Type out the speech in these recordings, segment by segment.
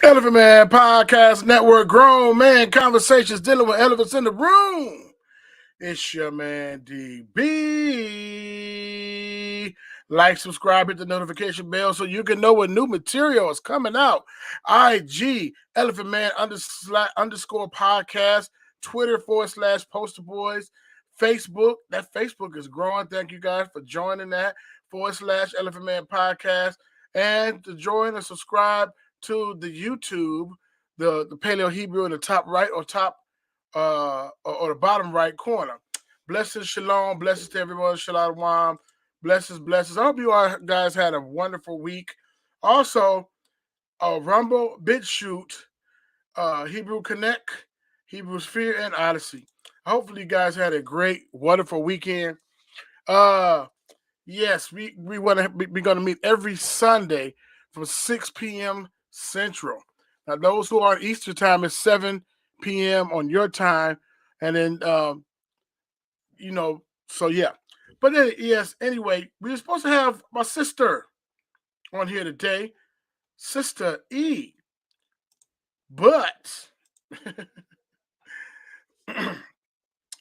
Elephant Man Podcast Network, grown man conversations dealing with elephants in the room. It's your man DB. Like, subscribe, hit the notification bell so you can know when new material is coming out. IG Elephant Man underscore podcast, Twitter /Poster Boys, Facebook. That Facebook is growing. Thank you guys for joining that / Elephant Man Podcast, and to join and subscribe to the YouTube, the Paleo Hebrew in the top right or the bottom right corner. Blessings, shalom, blessings to everyone, shalom, blessings. I hope you all guys had a wonderful week. Also, Rumble, BitChute, Hebrew Connect, Hebrew Sphere, and Odyssey. Hopefully, you guys had a great, wonderful weekend. Yes, we're gonna meet every Sunday from 6 p.m. Central. Now, those who are on Eastern time is 7 p.m. on your time, and then so yeah. But then, yes, anyway, we were supposed to have my sister on here today, Sister E, but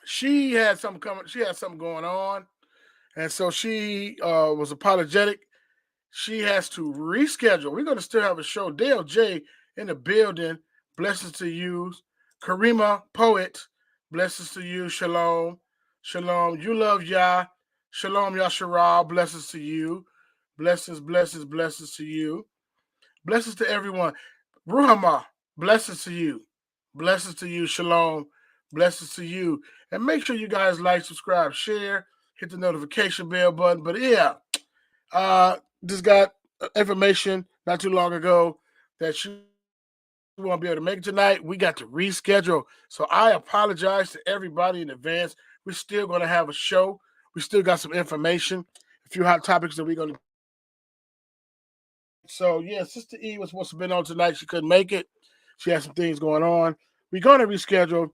she had something coming. She had something going on, and so she was apologetic. She has to reschedule. We're going to still have a show. Dale J in the building. Blessings to you. Karima Poet. Blessings to you. Shalom. Shalom. You love Yah. Shalom Yasharal. Blessings to you. Blessings to you. Blessings to everyone. Ruhama. Blessings to you. Blessings to you. Shalom. Blessings to you. And make sure you guys like, subscribe, share, hit the notification bell button. But yeah, just got information not too long ago that she won't be able to make it tonight. We got to reschedule. So I apologize to everybody in advance. We're still going to have a show. We still got some information, a few hot topics that we're going to. So, yeah, Sister E was supposed to be on tonight. She couldn't make it. She had some things going on. We're going to reschedule.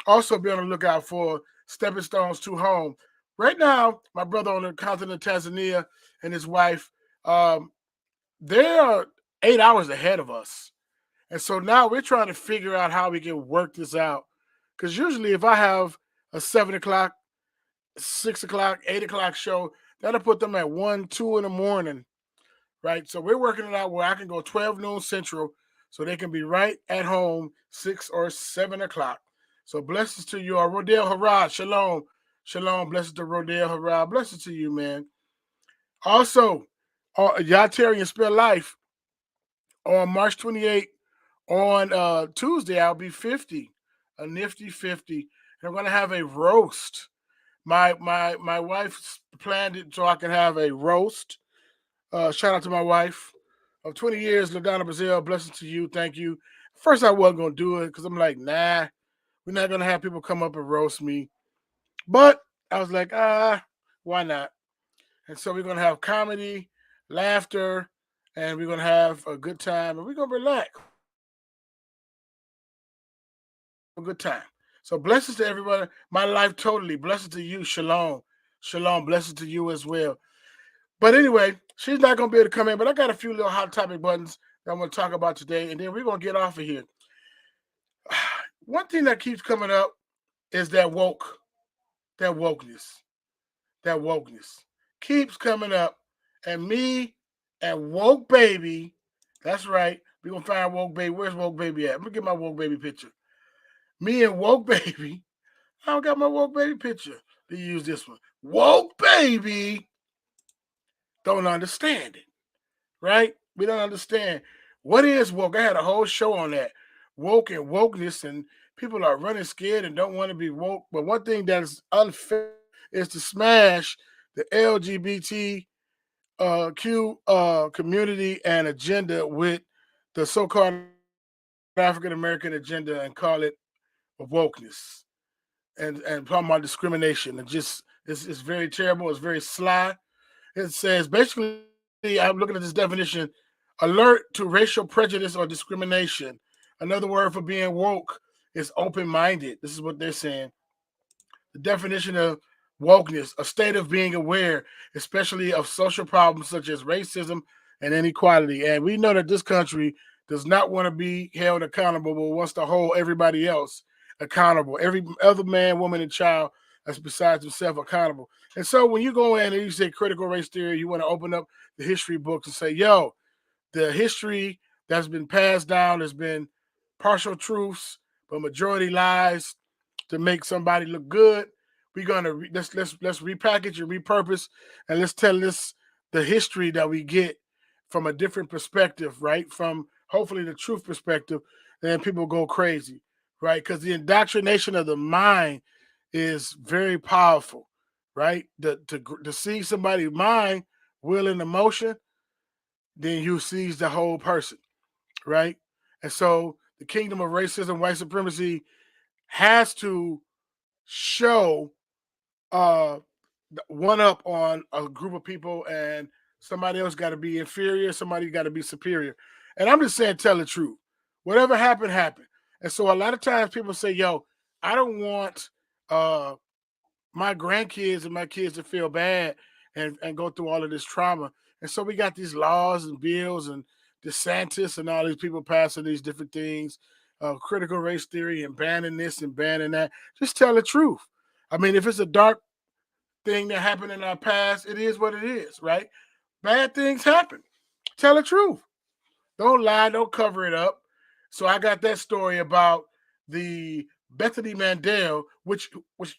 Also, be on the lookout for Stepping Stones to Home. Right now, my brother on the continent of Tanzania and his wife, they are 8 hours ahead of us. And so now we're trying to figure out how we can work this out. Because usually if I have a 7 o'clock, 6 o'clock, 8 o'clock show, that'll put them at 1, 2 in the morning, right? So we're working it out where I can go 12 noon Central so they can be right at home 6 or 7 o'clock. So blessings to you, Rodale Harad, shalom. Shalom, blessings to Rodale Harad. Blessings to you, man. Also, Yateri and Spell Life on March 28th, on Tuesday, I'll be 50, a nifty 50. And I'm going to have a roast. My wife planned it so I can have a roast. Shout out to my wife of 20 years, LaDonna Brazil. Blessings to you. Thank you. First, I wasn't going to do it because I'm like, nah, we're not going to have people come up and roast me. But I was like, why not? And so we're going to have comedy, laughter, and we're going to have a good time, and we're going to relax. A good time. So blessings to everybody. My life totally. Blessings to you. Shalom. Shalom. Blessings to you as well. But anyway, she's not going to be able to come in, but I got a few little hot topic buttons that I'm going to talk about today, and then we're going to get off of here. One thing that keeps coming up is that wokeness keeps coming up, and me and Woke Baby, that's right, we're going to find Woke Baby. Where's Woke Baby at? I'm going to get my Woke Baby picture. Me and Woke Baby, I don't got my Woke Baby picture to use this one. Woke Baby don't understand it, right? We don't understand. What is woke? I had a whole show on that. Woke and wokeness, and people are running scared and don't want to be woke. But one thing that is unfair is to smash the LGBTQ community and agenda with the so-called African American agenda and call it wokeness and talking about discrimination. It's very terrible. It's very sly. It says basically, I'm looking at this definition: alert to racial prejudice or discrimination. Another word for being woke is open-minded. This is what they're saying. The definition of wokeness: a state of being aware, especially of social problems such as racism and inequality. And we know that this country does not want to be held accountable, but wants to hold everybody else accountable. Every other man, woman, and child that's besides himself accountable. And so when you go in and you say critical race theory, you want to open up the history books and say, yo, the history that's been passed down has been partial truths, but majority lies to make somebody look good. We're gonna let's repackage and repurpose, and let's tell this the history that we get from a different perspective, right? From hopefully the truth perspective, then people go crazy, right? Because the indoctrination of the mind is very powerful, right? To see somebody's mind, will, and emotion, then you seize the whole person, right? And so the kingdom of racism, white supremacy has to show one up on a group of people, and somebody else got to be inferior, somebody got to be superior. And I'm just saying, tell the truth. Whatever happened, happened. And so a lot of times people say, yo, I don't want my grandkids and my kids to feel bad and go through all of this trauma. And so we got these laws and bills and DeSantis and all these people passing these different things, critical race theory and banning this and banning that. Just tell the truth. I mean, if it's a dark thing that happened in our past, it is what it is, right? Bad things happen. Tell the truth. Don't lie. Don't cover it up. So I got that story about the Bethany Mandel, which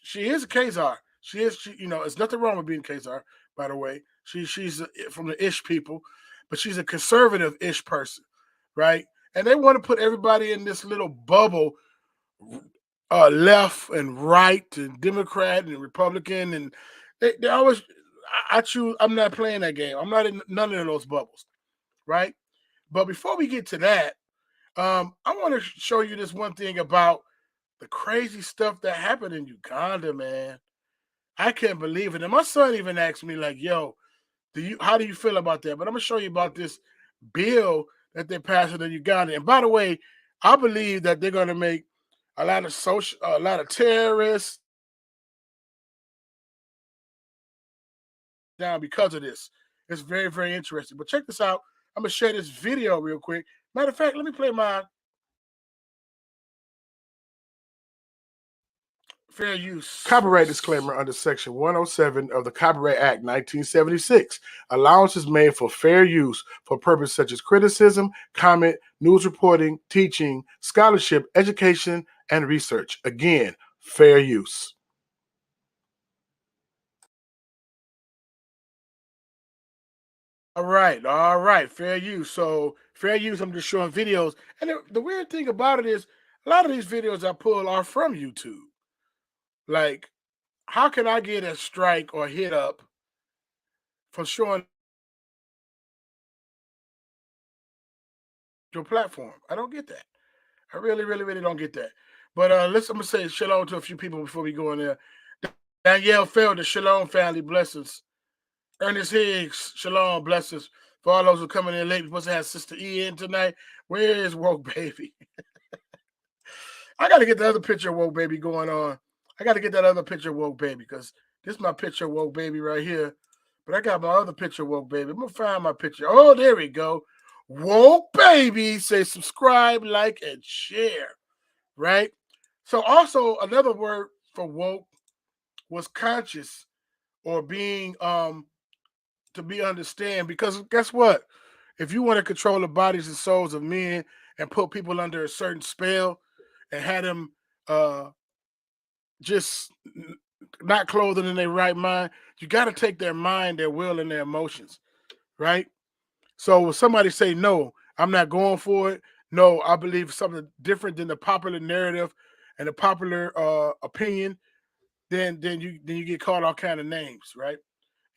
she is a Khazar. She, it's nothing wrong with being Khazar, by the way. She's from the Ish people, but she's a conservative Ish person, right? And they want to put everybody in this little bubble, left and right and Democrat and Republican, and they always. I choose. I'm not playing that game. I'm not in none of those bubbles, right? But before we get to that, I want to show you this one thing about the crazy stuff that happened in Uganda, man. I can't believe it. And my son even asked me, like, yo, how do you feel about that? But I'm gonna show you about this bill that they're passing in Uganda. And by the way, I believe that they're gonna make a lot of terrorists down because of this. It's very, very interesting. But check this out. I'm gonna share this video real quick. Matter of fact, let me play my fair use. Copyright disclaimer under Section 107 of the Copyright Act 1976. Allowance is made for fair use for purposes such as criticism, comment, news reporting, teaching, scholarship, education, and research. Again, fair use. All right, fair use. So fair use, I'm just showing videos. And the weird thing about it is a lot of these videos I pull are from YouTube. Like, how can I get a strike or hit up for showing your platform? I don't get that. I really, really, really don't get that. But I'm gonna say shalom to a few people before we go in there. Danielle Felder, shalom family, blessings. Ernest Higgs, shalom, blessings. For all those who are coming in late, we're supposed to have Sister E in tonight. Where is Woke Baby? I got to get the other picture of Woke Baby going on. I got to get that other picture of Woke Baby because this is my picture of Woke Baby right here. But I got my other picture of Woke Baby. I'm going to find my picture. Oh, there we go. Woke Baby. Say subscribe, like, and share. Right? So also another word for woke was conscious or being to be understand, because guess what? If you want to control the bodies and souls of men and put people under a certain spell and have them just not clothed in their right mind, you got to take their mind, their will, and their emotions, right? So when somebody say, no, I'm not going for it, no, I believe something different than the popular narrative and the popular opinion, then you get called all kind of names, right?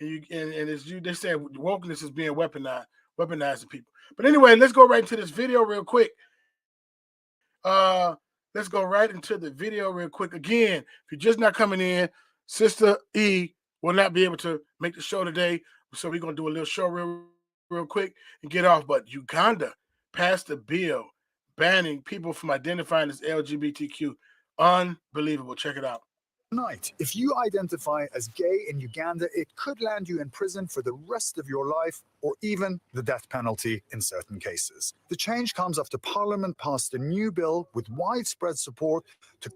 And they say wokeness is being weaponizing people. But anyway, let's go right into this video real quick. Let's go right into the video real quick. Again, if you're just not coming in, Sister E will not be able to make the show today. So we're gonna do a little show real quick and get off. But Uganda passed a bill banning people from identifying as LGBTQ. Unbelievable. Check it out. Tonight, if you identify as gay in Uganda, it could land you in prison for the rest of your life or even the death penalty in certain cases. The change comes after Parliament passed a new bill with widespread support to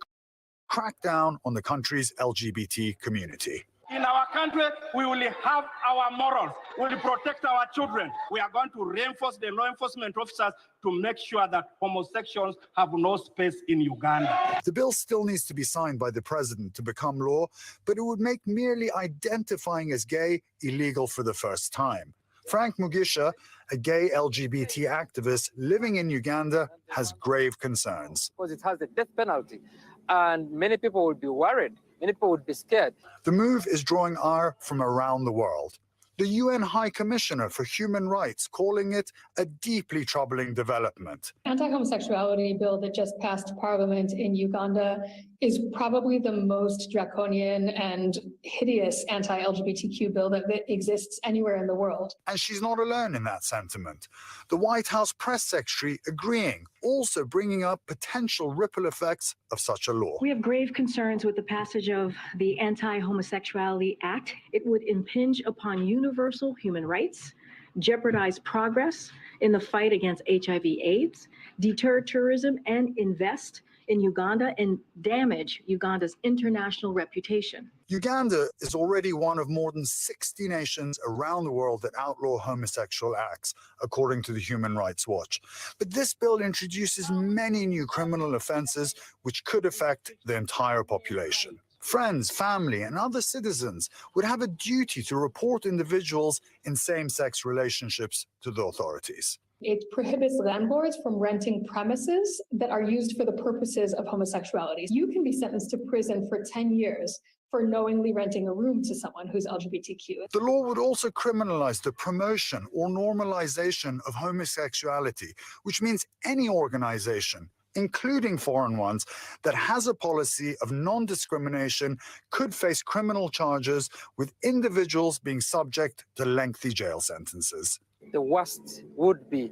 crack down on the country's LGBT community. In our country, we will have our morals. We will protect our children. We are going to reinforce the law enforcement officers to make sure that homosexuals have no space in Uganda. The bill still needs to be signed by the president to become law, but it would make merely identifying as gay illegal for the first time. Frank Mugisha, a gay LGBT activist living in Uganda, has grave concerns. Because it has the death penalty, and many people will be worried. Many people would be scared. The move is drawing ire from around the world. The UN High Commissioner for Human Rights calling it a deeply troubling development. Anti-homosexuality bill that just passed Parliament in Uganda is probably the most draconian and hideous anti-LGBTQ bill that exists anywhere in the world. And she's not alone in that sentiment. The White House press secretary agreeing, also bringing up potential ripple effects of such a law. We have grave concerns with the passage of the Anti-Homosexuality Act. It would impinge upon universal human rights, jeopardize progress in the fight against HIV/AIDS, deter tourism, and invest in Uganda and damage Uganda's international reputation. Uganda is already one of more than 60 nations around the world that outlaw homosexual acts, according to the Human Rights Watch. But this bill introduces many new criminal offenses which could affect the entire population. Friends, family, and other citizens would have a duty to report individuals in same-sex relationships to the authorities. It prohibits landlords from renting premises that are used for the purposes of homosexuality. You can be sentenced to prison for 10 years for knowingly renting a room to someone who's LGBTQ. The law would also criminalize the promotion or normalization of homosexuality, which means any organization, including foreign ones, that has a policy of non-discrimination could face criminal charges, with individuals being subject to lengthy jail sentences. The worst would be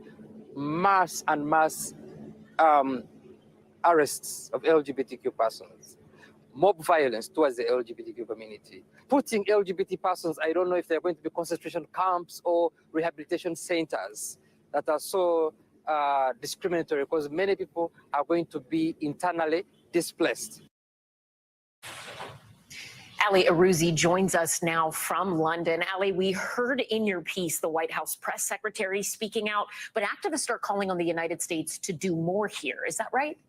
mass arrests of LGBTQ persons, mob violence towards the LGBTQ community. Putting LGBT persons, I don't know if they're going to be concentration camps or rehabilitation centers that are so discriminatory, because many people are going to be internally displaced. Ali Arouzi joins us now from London. Ali, we heard in your piece the White House press secretary speaking out, but activists are calling on the United States to do more here. Is that right?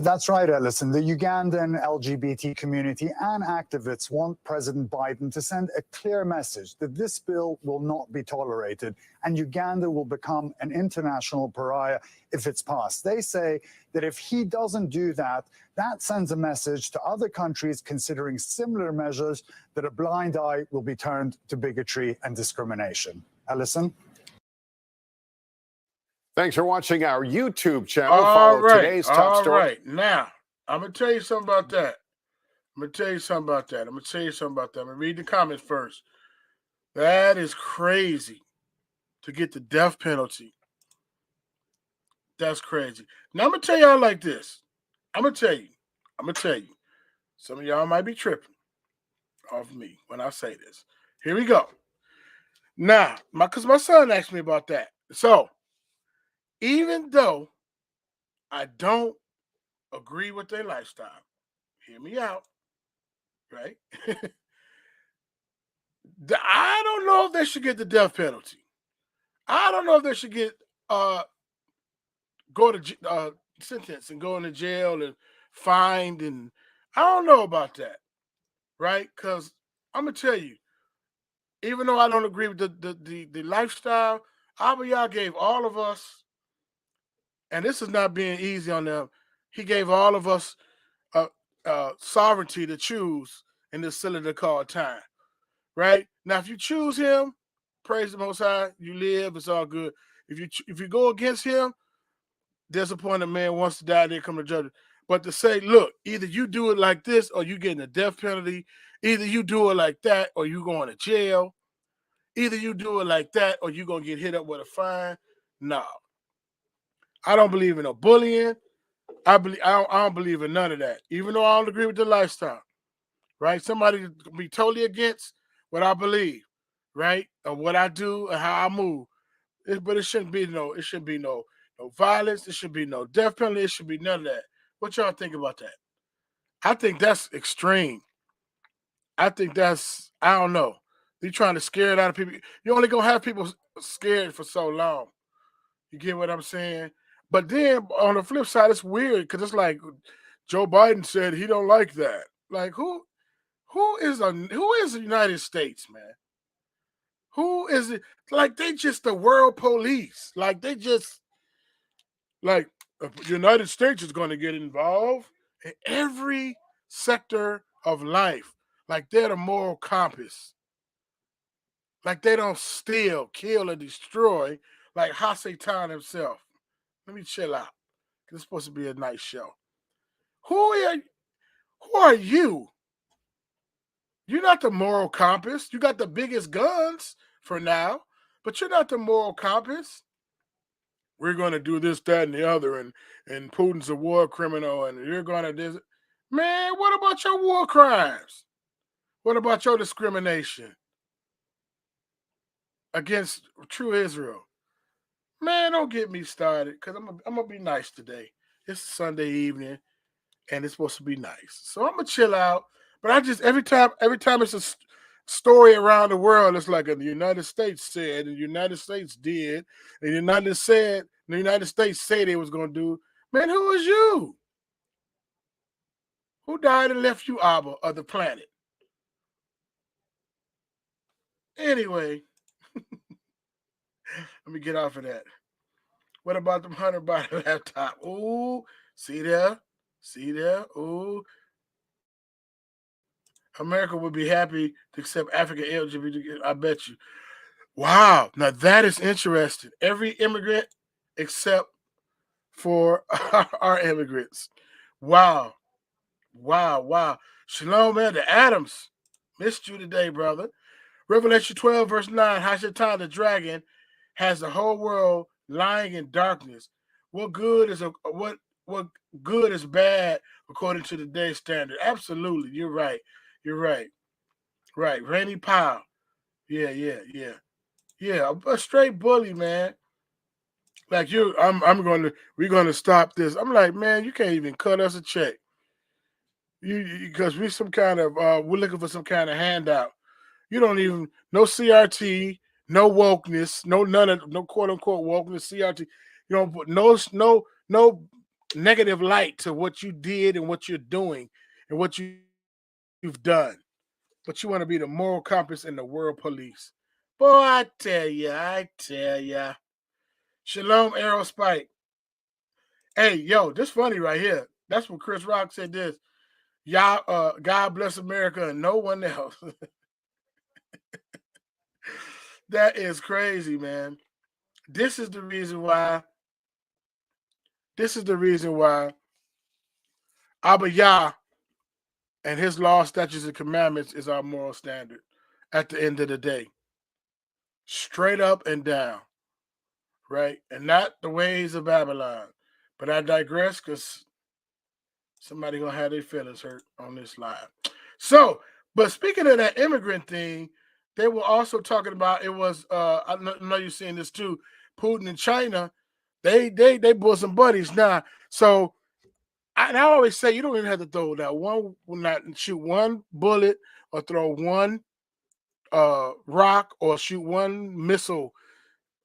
That's right, Ellison. The Ugandan LGBT community and activists want President Biden to send a clear message that this bill will not be tolerated and Uganda will become an international pariah if it's passed. They say that if he doesn't do that, that sends a message to other countries considering similar measures that a blind eye will be turned to bigotry and discrimination. Ellison? Thanks for watching our YouTube channel. Follow today's top story. All right. Now, I'm going to tell you something about that. I'm going to read the comments first. That is crazy to get the death penalty. That's crazy. Now, I'm going to tell y'all like this. I'm going to tell you. Some of y'all might be tripping off me when I say this. Here we go. Now, because my son asked me about that. So, even though I don't agree with their lifestyle, hear me out, right? I don't know if they should get the death penalty. I don't know if they should get go to sentence and go into jail and fined, and I don't know about that, right? Because I'm gonna tell you, even though I don't agree with the lifestyle, Abba gave all of us. And this is not being easy on them. He gave all of us sovereignty to choose in this cylinder called time, right? Now, if you choose him, praise the Most High, you live, it's all good. If you go against him, there's a point a man wants to die, they come to judge it. But to say, look, either you do it like this or you getting a death penalty. Either you do it like that or you going to jail. Either you do it like that or you going to get hit up with a fine. No. I don't believe in no bullying. I don't believe in none of that. Even though I don't agree with the lifestyle, right? Somebody can be totally against what I believe, right, or what I do and how I move. But it shouldn't be no violence. It should be no death penalty. It should be none of that. What y'all think about that? I think that's extreme. I think that's, I don't know. You're trying to scare it out of people. You're only gonna have people scared for so long. You get what I'm saying? But then on the flip side, it's weird because it's like Joe Biden said he don't like that. Like who is the United States, man? Who is it? Like they just the world police. Like they just like the United States is going to get involved in every sector of life. Like they're the moral compass. Like they don't steal, kill, or destroy like Hasatan himself. Let me chill out. It's supposed to be a nice show. Who are you? You're not the moral compass. You got the biggest guns for now, but you're not the moral compass. We're going to do this, that, and the other, and Putin's a war criminal, and you're going to do. Man, what about your war crimes? What about your discrimination against true Israel? Man, don't get me started, because I'm going to be nice today. It's Sunday evening, and it's supposed to be nice. So I'm going to chill out. But I just, every time it's a story around the world, it's like the United States said, and the United States did, and the United States said they was going to do. Man, who is you? Who died and left you, Abba, of the planet? Anyway, let me get off of that. What about them $100 laptop? Ooh, see there? Ooh. America would be happy to accept African LGBT. I bet you. Wow. Now that is interesting. Every immigrant except for our immigrants. Wow. Shalom, man. The Adams. Missed you today, brother. Revelation 12, verse 9. Hashatan, the dragon, has the whole world lying in darkness. What good is bad according to today's standard? Absolutely. You're right. Right. Randy Powell. Yeah. A straight bully, man. Like we're gonna stop this. I'm like, man, you can't even cut us a check. Because we're looking for some kind of handout. You don't even no CRT, no wokeness, no quote unquote wokeness, CRT. You don't put no negative light to what you did and what you're doing and what you've done. But you want to be the moral compass and the world police. Boy, I tell ya. Shalom, Arrow Spike. Hey, yo, this funny right here. That's what Chris Rock said this. Y'all, God bless America and no one else. That is crazy, man. This is the reason why Abba Yah and his law, statutes, and commandments is our moral standard at the end of the day. Straight up and down. Right? And not the ways of Babylon. But I digress because somebody going to have their feelings hurt on this live. So, but speaking of that immigrant thing, they were also talking about, it was, I know you're seeing this too, Putin and China, they bosom buddies now. So, I always say you don't even have to throw not shoot one bullet or throw one rock or shoot one missile.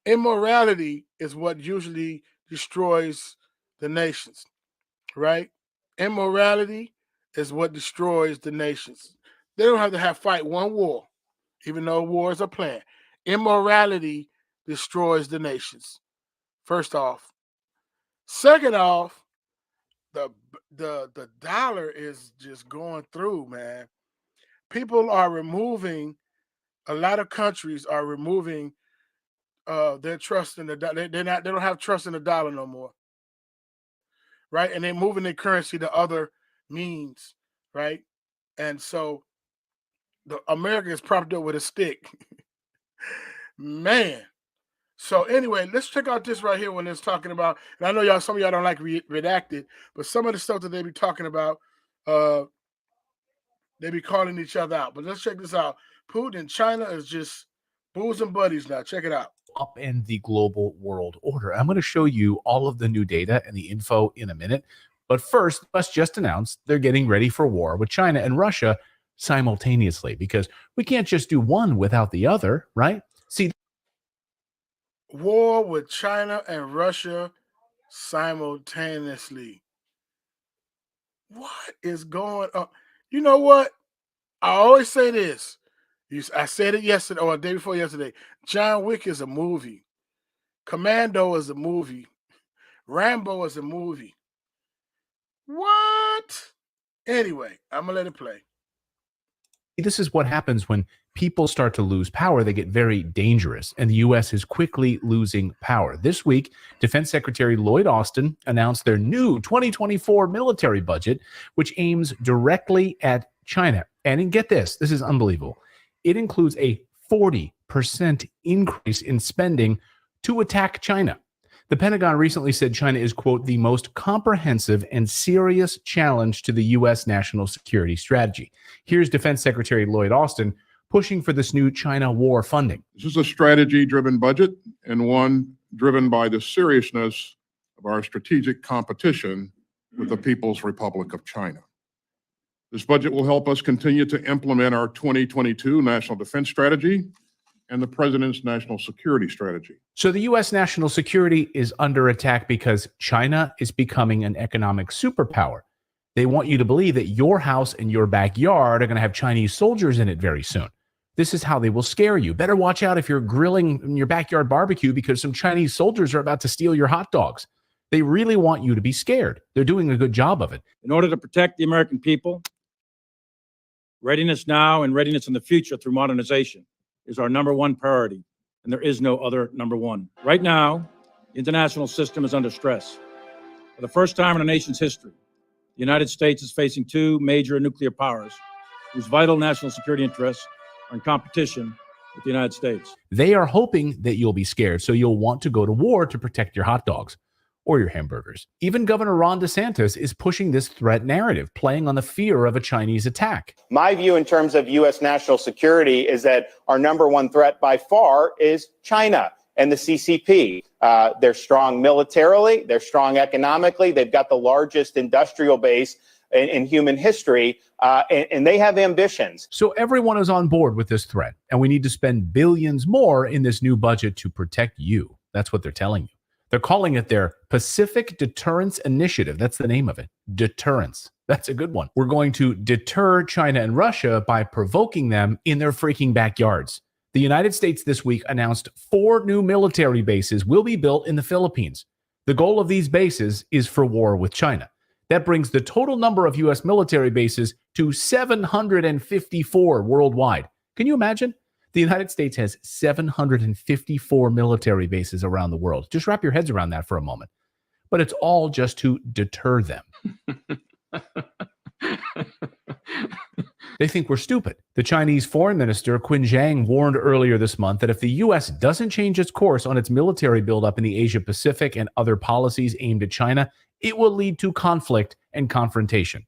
Immorality is what usually destroys the nations, right? Immorality is what destroys the nations. They don't have to fight one war, even though wars are planned. Immorality destroys the nations. First off. Second off, the dollar is just going through, man. People are removing, a lot of countries are removing their trust in the dollar. They don't have trust in the dollar no more. Right? And they're moving their currency to other means, right? And so America is propped up with a stick. Man. So anyway, let's check out this right here when it's talking about, and I know y'all, some of y'all don't like redacted, but some of the stuff that they be talking about, they be calling each other out. But let's check this out. Putin and China is just booze and buddies now. Check it out. Upend the global world order. I'm going to show you all of the new data and the info in a minute. But first, the US just announced they're getting ready for war with China and Russia simultaneously, because we can't just do one without the other, right? See, war with China and Russia simultaneously. What is going on? You know what? I always say this. I said it yesterday or the day before yesterday. John Wick is a movie. Commando is a movie. Rambo is a movie. What? Anyway, I'm going to let it play. this is what happens when people start to lose power. They get very dangerous, and the U.S. is quickly losing power. This week, Defense Secretary Lloyd Austin announced their new 2024 military budget, which aims directly at China. And get this is unbelievable. It includes a 40% increase in spending to attack China. The Pentagon recently said China is, quote, the most comprehensive and serious challenge to the U.S. national security strategy. Here's Defense Secretary Lloyd Austin pushing for this new China war funding. This is a strategy-driven budget and one driven by the seriousness of our strategic competition with the People's Republic of China. This budget will help us continue to implement our 2022 National Defense Strategy and the President's National Security Strategy. So the U.S. national security is under attack because China is becoming an economic superpower. They want you to believe that your house and your backyard are going to have Chinese soldiers in it very soon. This is how they will scare you. Better watch out if you're grilling in your backyard barbecue because some Chinese soldiers are about to steal your hot dogs. They really want you to be scared. They're doing a good job of it. In order to protect the American people, readiness now and readiness in the future through modernization is our number one priority, and there is no other number one. Right now, the international system is under stress. For the first time in our nation's history, the United States is facing two major nuclear powers whose vital national security interests are in competition with the United States. They are hoping that you'll be scared, so you'll want to go to war to protect your hot dogs or your hamburgers. Even Governor Ron DeSantis is pushing this threat narrative, playing on the fear of a Chinese attack. My view in terms of U.S. national security is that our number one threat by far is China and the CCP. They're strong militarily, they're strong economically, they've got the largest industrial base in human history, and they have ambitions. So everyone is on board with this threat, and we need to spend billions more in this new budget to protect you. That's what they're telling you. They're calling it their Pacific Deterrence Initiative. That's the name of it. Deterrence. That's a good one. We're going to deter China and Russia by provoking them in their freaking backyards. The United States this week announced 4 new military bases will be built in the Philippines. The goal of these bases is for war with China. That brings the total number of U.S. military bases to 754 worldwide. Can you imagine? The United States has 754 military bases around the world. Just wrap your heads around that for a moment. But it's all just to deter them. They think we're stupid. The Chinese Foreign Minister Qin Zhang warned earlier this month that if the U.S. doesn't change its course on its military buildup in the Asia Pacific and other policies aimed at China, it will lead to conflict and confrontation.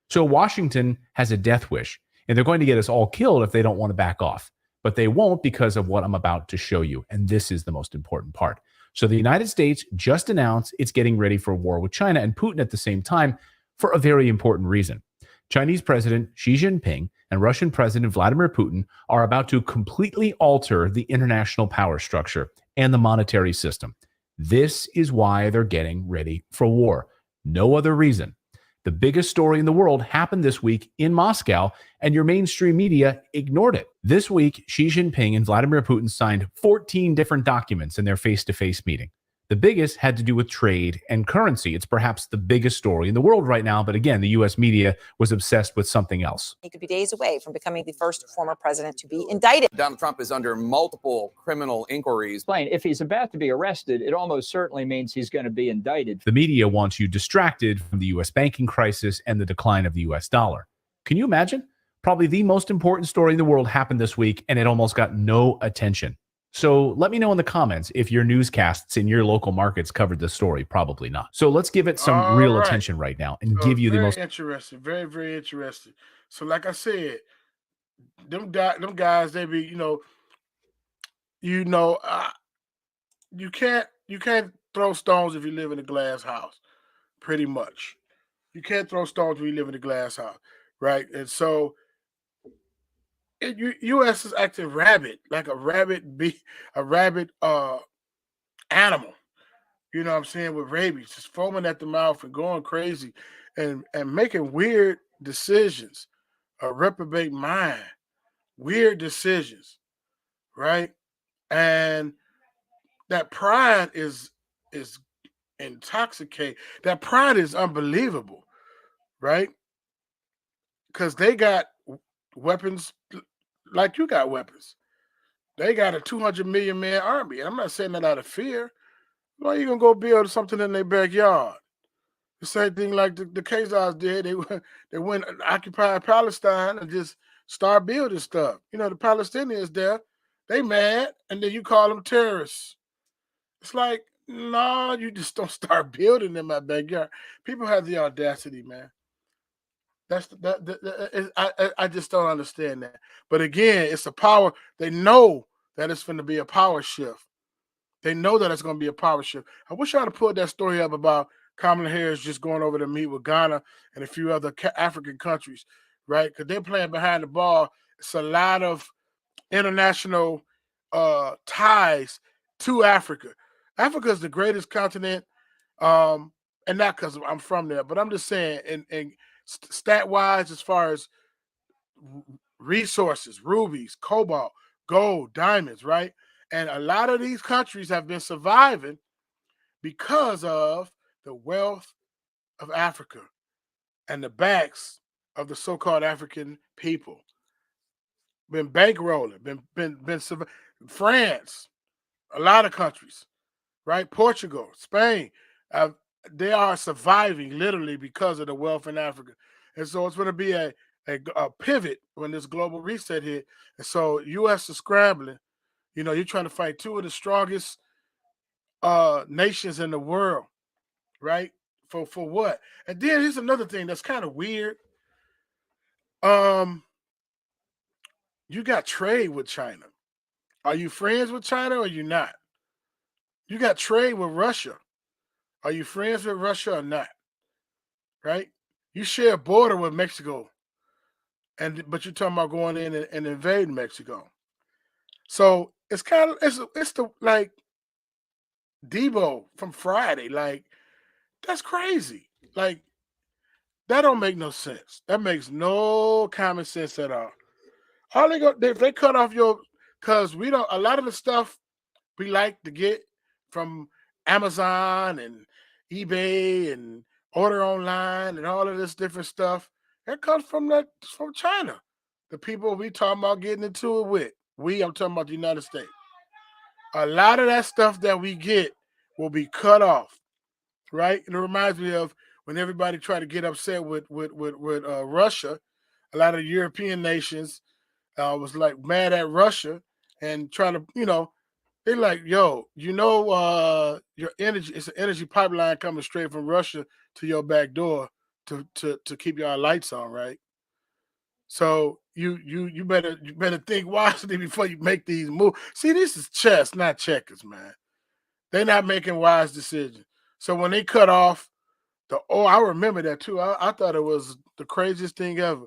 So Washington has a death wish, and they're going to get us all killed if they don't want to back off. But they won't because of what I'm about to show you. And this is the most important part. So the United States just announced it's getting ready for war with China and Putin at the same time for a very important reason. Chinese President Xi Jinping and Russian President Vladimir Putin are about to completely alter the international power structure and the monetary system. This is why they're getting ready for war. No other reason. The biggest story in the world happened this week in Moscow, and your mainstream media ignored it. This week, Xi Jinping and Vladimir Putin signed 14 different documents in their face-to-face meeting. The biggest had to do with trade and currency. It's perhaps the biggest story in the world right now, but again, the U.S. media was obsessed with something else. He could be days away from becoming the first former president to be indicted. Donald Trump is under multiple criminal inquiries. If he's about to be arrested, it almost certainly means he's going to be indicted. The media wants you distracted from the U.S. banking crisis and the decline of the U.S. dollar. Can you imagine? Probably the most important story in the world happened this week, and it almost got no attention. So let me know in the comments if your newscasts in your local markets covered this story. Probably not. So let's give it some All real right. attention right now and So give you the very most. interesting, very, very interesting. So like I said, them guys, they be, you can't throw stones if you live in a glass house, pretty much. You can't throw stones when you live in a glass house, right? And so U.S. is acting rabid, like a rabid animal. You know what I'm saying, with rabies, just foaming at the mouth and going crazy and making weird decisions, a reprobate mind, weird decisions, right? And that pride is intoxicating. That pride is unbelievable, right? Because they got weapons like you got weapons. They got a 200 million man army. I'm not saying that out of fear. Why you gonna go build something in their backyard? The same thing like the Khazars did. They went and occupied Palestine and just start building stuff. The Palestinians there, they mad, and then you call them terrorists. It's like, no, you just don't start building in my backyard. People have the audacity, man. I just don't understand that. But again, it's a power. They know that it's going to be a power shift. They know that it's going to be a power shift. I wish I'd have put that story up about Kamala Harris just going over to meet with Ghana and a few other African countries, right? Because they're playing behind the ball. It's a lot of international ties to Africa. Africa is the greatest continent, and not because I'm from there, but I'm just saying, and stat-wise, as far as resources, rubies, cobalt, gold, diamonds, right? And a lot of these countries have been surviving because of the wealth of Africa and the backs of the so-called African people. Been bankrolling, been France, a lot of countries, right? Portugal, Spain, they are surviving literally because of the wealth in Africa. And so it's going to be a pivot when this global reset hit. And so U.S. is scrambling. You're trying to fight two of the strongest nations in the world, right? For what? And then here's another thing that's kind of weird. You got trade with China. Are you friends with China or are you not? You got trade with Russia. Are you friends with Russia or not? Right? You share a border with Mexico, but you're talking about going in and invading Mexico. So it's kind of it's the like Debo from Friday. Like, that's crazy. Like, that don't make no sense. That makes no common sense at all. If they cut off because we don't, a lot of the stuff we like to get from Amazon and eBay and order online and all of this different stuff, that comes from China. The people we talking about getting into it with. I'm talking about the United States. A lot of that stuff that we get will be cut off, right? And it reminds me of when everybody tried to get upset with Russia. A lot of European nations was like mad at Russia and trying to, they're like, yo, your energy, it's an energy pipeline coming straight from Russia to your back door to keep your lights on, right? So you better think wisely before you make these moves. See, this is chess, not checkers, man. They're not making wise decisions. So when they cut off I remember that too. I thought it was the craziest thing ever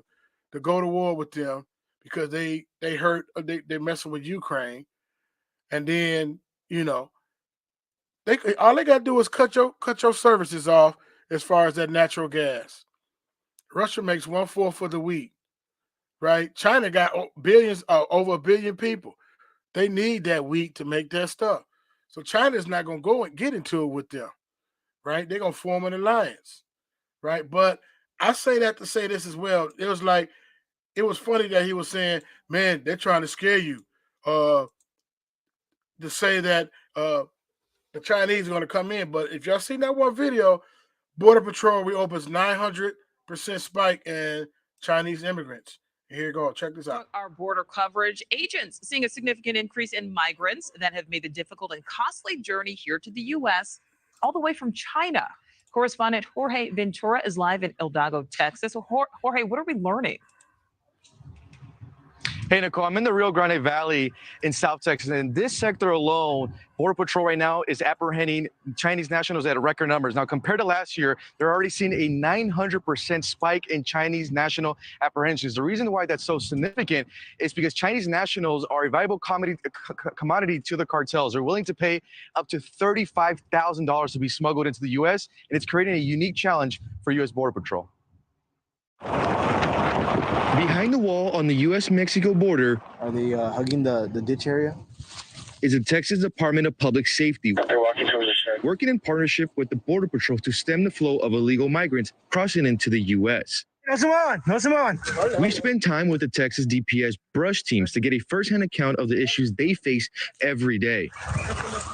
to go to war with them because they messing with Ukraine, and then all they got to do is cut your services off as far as that natural gas. Russia makes 1/4 of the wheat, right? China got billions, over 1 billion people. They need that wheat to make that stuff. So China's not gonna go and get into it with them, right? They're gonna form an alliance, right? But I say that to say this as well. It was funny that he was saying, man, they're trying to scare you. To say that the Chinese are going to come in. But if y'all seen that one video, Border Patrol reopens 900% spike in Chinese immigrants Here you go. Check this out. Our border coverage, agents seeing a significant increase in migrants that have made the difficult and costly journey here to the U.S. all the way from China. Correspondent Jorge Ventura is live in El Dago, Texas. So Jorge, what are we learning? Hey, Nicole, I'm in the Rio Grande Valley in South Texas. And in this sector alone, Border Patrol right now is apprehending Chinese nationals at record numbers. Now, compared to last year, they're already seeing a 900% spike in Chinese national apprehensions. The reason why that's so significant is because Chinese nationals are a valuable commodity to the cartels. They're willing to pay up to $35,000 to be smuggled into the U.S., and it's creating a unique challenge for U.S. Border Patrol. Behind the wall on the U.S.-Mexico border, are they hugging the ditch area? Is the Texas Department of Public Safety, working in partnership with the Border Patrol to stem the flow of illegal migrants crossing into the U.S. We spend time with the Texas DPS brush teams to get a firsthand account of the issues they face every day.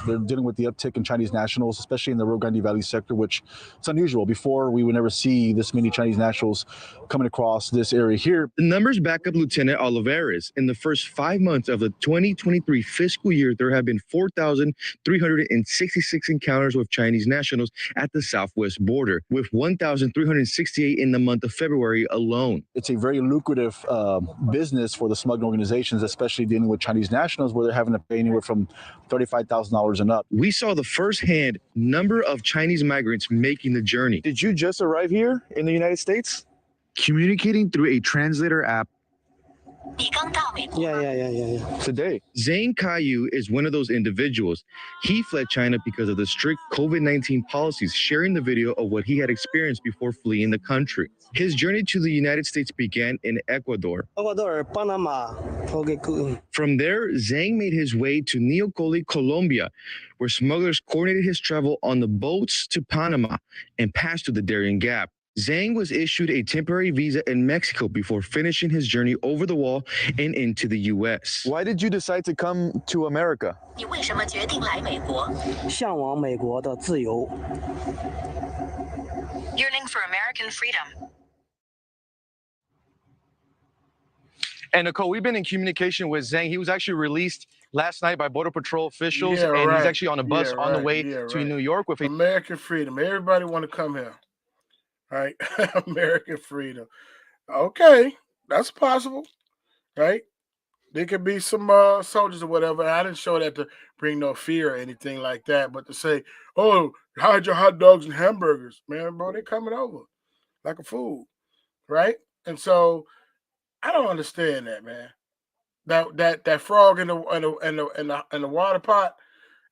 They're dealing with the uptick in Chinese nationals, especially in the Rio Grande Valley sector, which it's unusual. Before, we would never see this many Chinese nationals coming across this area here. The numbers back up Lieutenant Olivares. In the first 5 months of the 2023 fiscal year, there have been 4,366 encounters with Chinese nationals at the southwest border, with 1,368 in the month of February alone. It's a very lucrative business for the smuggling organizations, especially dealing with Chinese nationals, where they're having to pay anywhere from $35,000 and up. We saw the firsthand number of Chinese migrants making the journey. Did you just arrive here in the United States? Communicating through a translator app. Yeah. Today. Zhang Kaiyu is one of those individuals. He fled China because of the strict COVID-19 policies, sharing the video of what he had experienced before fleeing the country. His journey to the United States began in Ecuador. Panama. From there, Zhang made his way to Neocoli, Colombia, where smugglers coordinated his travel on the boats to Panama and passed through the Darien Gap. Zhang was issued a temporary visa in Mexico before finishing his journey over the wall and into the U.S. Why did you decide to come to America? Yearning for American freedom. And Nicole, we've been in communication with Zhang. He was actually released last night by Border Patrol officials, and he's actually on a bus on the way to New York with American freedom. Everybody want to come here. Right? American freedom. Okay, that's possible, right? There could be some soldiers or whatever. I didn't show that to bring no fear or anything like that, but to say, oh, hide your hot dogs and hamburgers. Man, bro, they're coming over like a fool, right? And so I don't understand that, man. That frog in the water pot,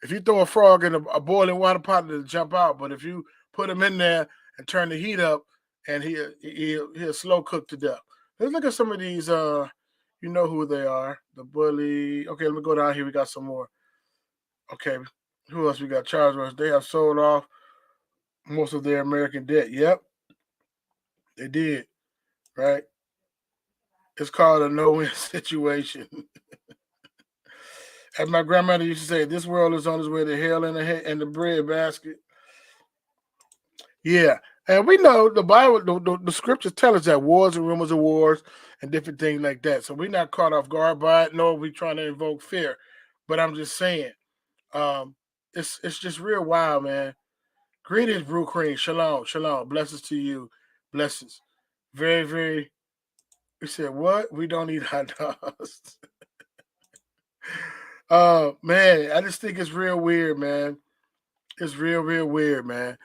if you throw a frog in a boiling water pot, it'll jump out. But if you put him in there and turn the heat up, and he'll slow cook to death. Let's look at some of these. You know who they are. The bully. Okay, let me go down here. We got some more. Okay, who else we got? Charles Ross. They have sold off most of their American debt. Yep, they did. Right. It's called a no-win situation. As my grandmother used to say, this world is on its way to hell in the bread basket. Yeah, and we know the Bible, the scriptures tell us that wars and rumors of wars and different things like that. So we're not caught off guard by it, nor are we trying to invoke fear. But I'm just saying, it's just real wild, man. Greetings, Brew Cream. Shalom, shalom. Blessings to you. Blessings. Very, very. We said, what? We don't eat hot dogs. Man, I just think it's real weird, man. It's real weird, man.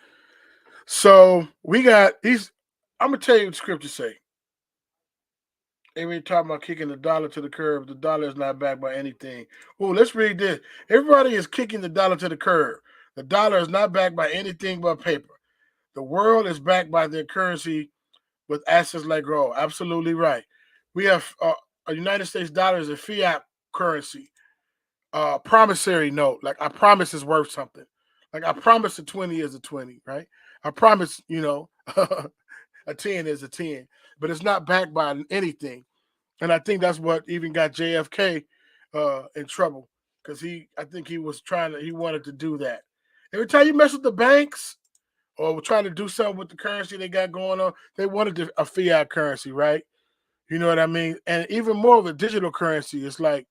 So we got these. I'm gonna tell you what the scriptures say. Everybody talking about kicking the dollar to the curb. The dollar is not backed by anything. Oh, let's read this. Everybody is kicking the dollar to the curb. The dollar is not backed by anything but paper. The world is backed by their currency with assets like gold. Absolutely right. We have a United States dollar is a fiat currency, promissory note. Like I promise is worth something. Like I promise a 20 is a 20, right? I promise, a 10 is a 10, but it's not backed by anything. And I think that's what even got JFK in trouble because I think he wanted to do that. Every time you mess with the banks or trying to do something with the currency they got going on, they wanted a fiat currency, right? You know what I mean? And even more of a digital currency. It's like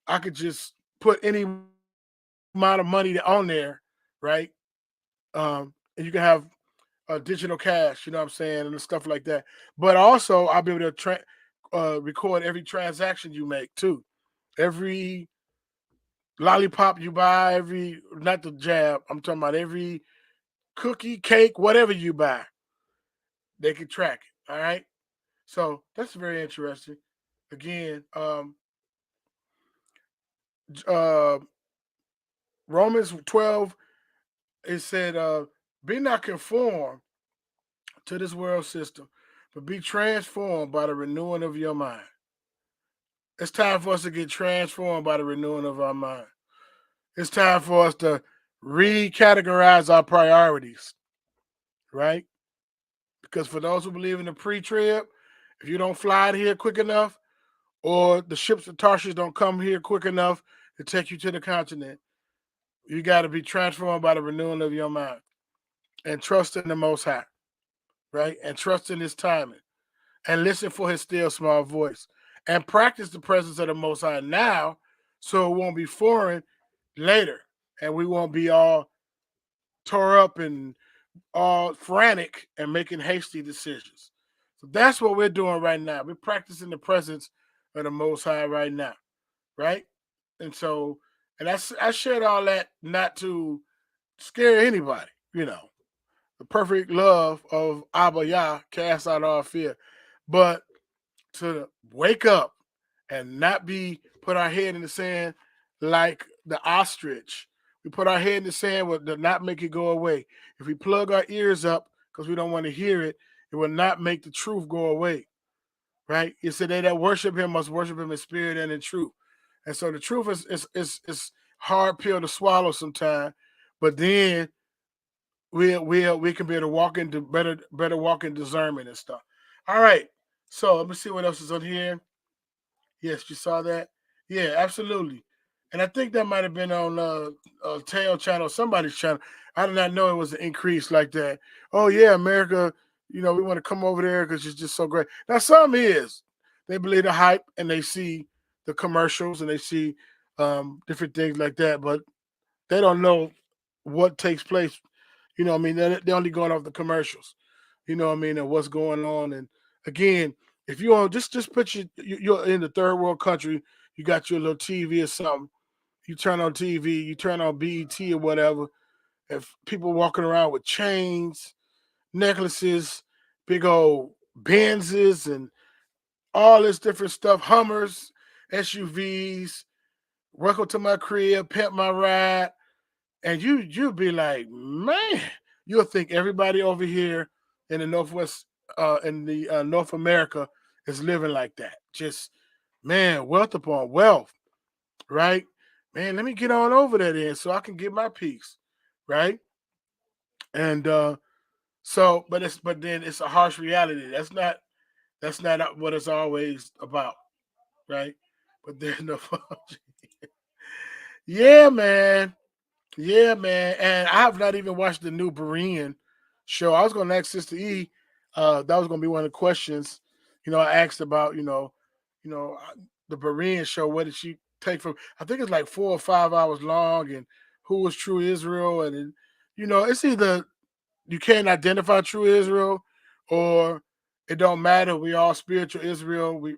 I could just put any amount of money on there, right? And you can have digital cash, you know what I'm saying, and stuff like that. But also, I'll be able to record every transaction you make too. Every lollipop you buy, not the jab, I'm talking about every cookie, cake, whatever you buy, they can track it. All right. So that's very interesting. Again, Romans 12, it said, be not conformed to this world system, but be transformed by the renewing of your mind. It's time for us to get transformed by the renewing of our mind. It's time for us to recategorize our priorities, right? Because for those who believe in the pre-trib, if you don't fly out here quick enough, or the ships of Tarshish don't come here quick enough to take you to the continent, you got to be transformed by the renewing of your mind and trust in the Most High, right? And trust in His timing and listen for His still small voice and practice the presence of the Most High now so it won't be foreign later and we won't be all tore up and all frantic and making hasty decisions. So that's what we're doing right now. We're practicing the presence of the Most High right now, right? And so, and I shared all that not to scare anybody, you know. The perfect love of Abba Yah casts out all fear, but to wake up and not be put our head in the sand like the ostrich. We put our head in the sand to not make it go away. If we plug our ears up because we don't want to hear it, it will not make the truth go away, right? It said they that worship Him must worship Him in spirit and in truth. And so the truth is hard pill to swallow sometimes, but then we can be able to walk into better walk in discernment and stuff. All right. So let me see what else is on here. Yes, you saw that? Yeah, absolutely. And I think that might have been on Tail channel, somebody's channel. I did not know it was an increase like that. Oh yeah, America, you know, we want to come over there because it's just so great. Now some is. They believe the hype and they see the commercials and they see different things like that, but they don't know what takes place. You know what I mean? They're only going off the commercials. You know what I mean? And what's going on. And again, if you want just put you're in the third world country, you got your little TV or something. You turn on TV, you turn on BET or whatever. If people walking around with chains, necklaces, big old Benzes, and all this different stuff, Hummers, SUVs, welcome to my crib, pimp my ride, and you'll be like, man, you'll think everybody over here in the Northwest, in the North America is living like that. Just, man, wealth upon wealth, right? Man, let me get on over there then so I can get my piece, right? And but then it's a harsh reality. That's not what it's always about, right? But there's no yeah, man. Yeah, man. And I have not even watched the new Berean show. I was going to ask Sister E. That was going to be one of the questions. You know, I asked about, the Berean show. What did she take from? I think it's like 4 or 5 hours long. And who was true Israel? And it's either you can't identify true Israel, or it don't matter. We all spiritual Israel. We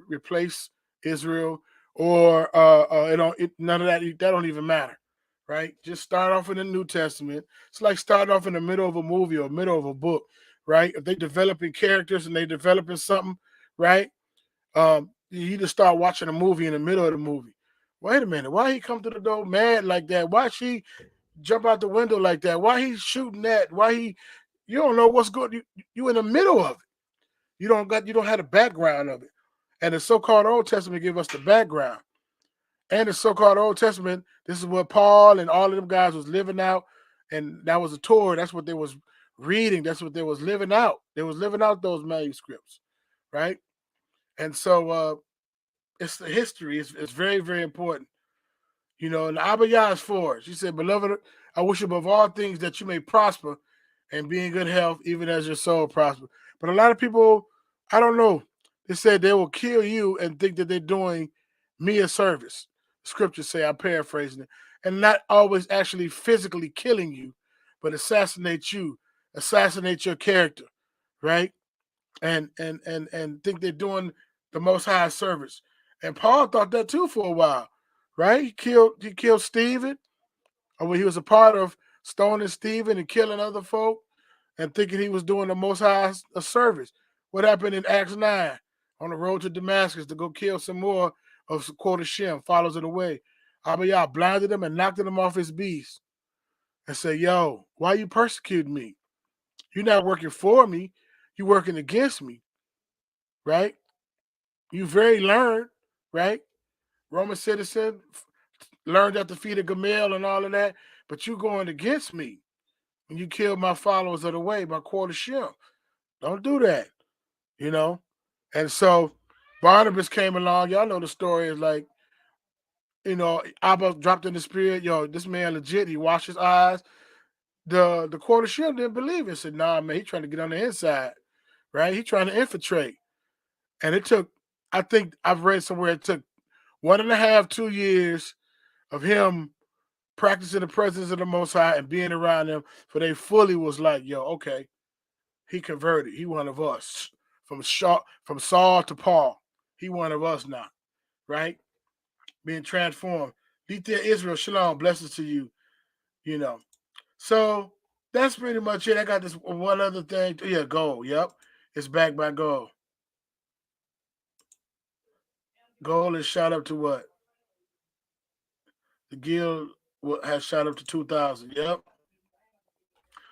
replace Israel, or none of that. That don't even matter. Right? Just start off in the New Testament. It's like starting off in the middle of a movie or middle of a book, right? If they developing characters and they developing something, right? You just start watching a movie in the middle of the movie. Wait a minute, why he come to the door mad like that? Why she jump out the window like that? Why he shooting that? You don't know what's good. You in the middle of it. You don't have the background of it. And the so-called Old Testament give us the background. And the so-called Old Testament, this is what Paul and all of them guys was living out. And that was a Torah. That's what they was reading. That's what they was living out. They was living out those manuscripts, right? And so it's the history. It's very, very important. And Abba Yah is for it. She said, beloved, I wish above all things that you may prosper and be in good health, even as your soul prosper. But a lot of people, I don't know. They said they will kill you and think that they're doing me a service. Scriptures say, I'm paraphrasing it, and not always actually physically killing you, but assassinate you, assassinate your character, right? And think they're doing the Most High service. And Paul thought that too for a while, right? He killed Stephen, or when he was a part of stoning Stephen and killing other folk, and thinking he was doing the Most High a service. What happened in Acts 9 on the road to Damascus to go kill some more of Quote Shem, followers of the way? Abiyah blinded him and knocked him off his beast and said, yo, why you persecuting me? You're not working for me. You're working against me, right? You very learned, right? Roman citizen, learned at the feet of Gamaliel and all of that, but you going against me. And you killed my followers of the way, my Quote Shem. Don't do that, you know? And so Barnabas came along. Y'all know the story is like, you know, Abba dropped in the spirit. Yo, this man legit. He washed his eyes. The Quote Shem didn't believe it. Said, nah, man, he trying to get on the inside, right? He trying to infiltrate. And it took, I think I've read somewhere, it took 1.5, 2 years of him practicing the presence of the Most High and being around them, for they fully was like, yo, okay, he converted. He one of us. From Saul to Paul, he one of us now, right? Being transformed. Lethea Israel, shalom, blessings to you, you know. So that's pretty much it. I got this one other thing. Yeah, gold. Yep. It's backed by gold. Gold is shot up to what? The guild has shot up to 2,000. Yep.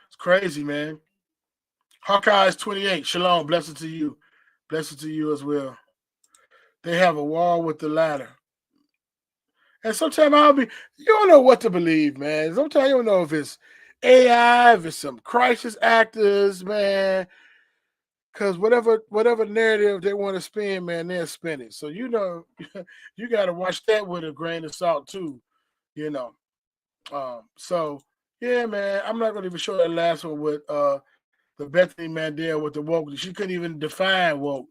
It's crazy, man. Hawkeye's 28. Shalom. Blessings to you. Blessings to you as well. They have a wall with the ladder. And sometimes you don't know what to believe, man. Sometimes you don't know if it's AI, if it's some crisis actors, man. Because whatever narrative they want to spin, man, they'll spin it. So, you know, you got to watch that with a grain of salt, too, you know. So, yeah, man, I'm not going to even show that last one with the Bethany Mandel with the woke. She couldn't even define woke,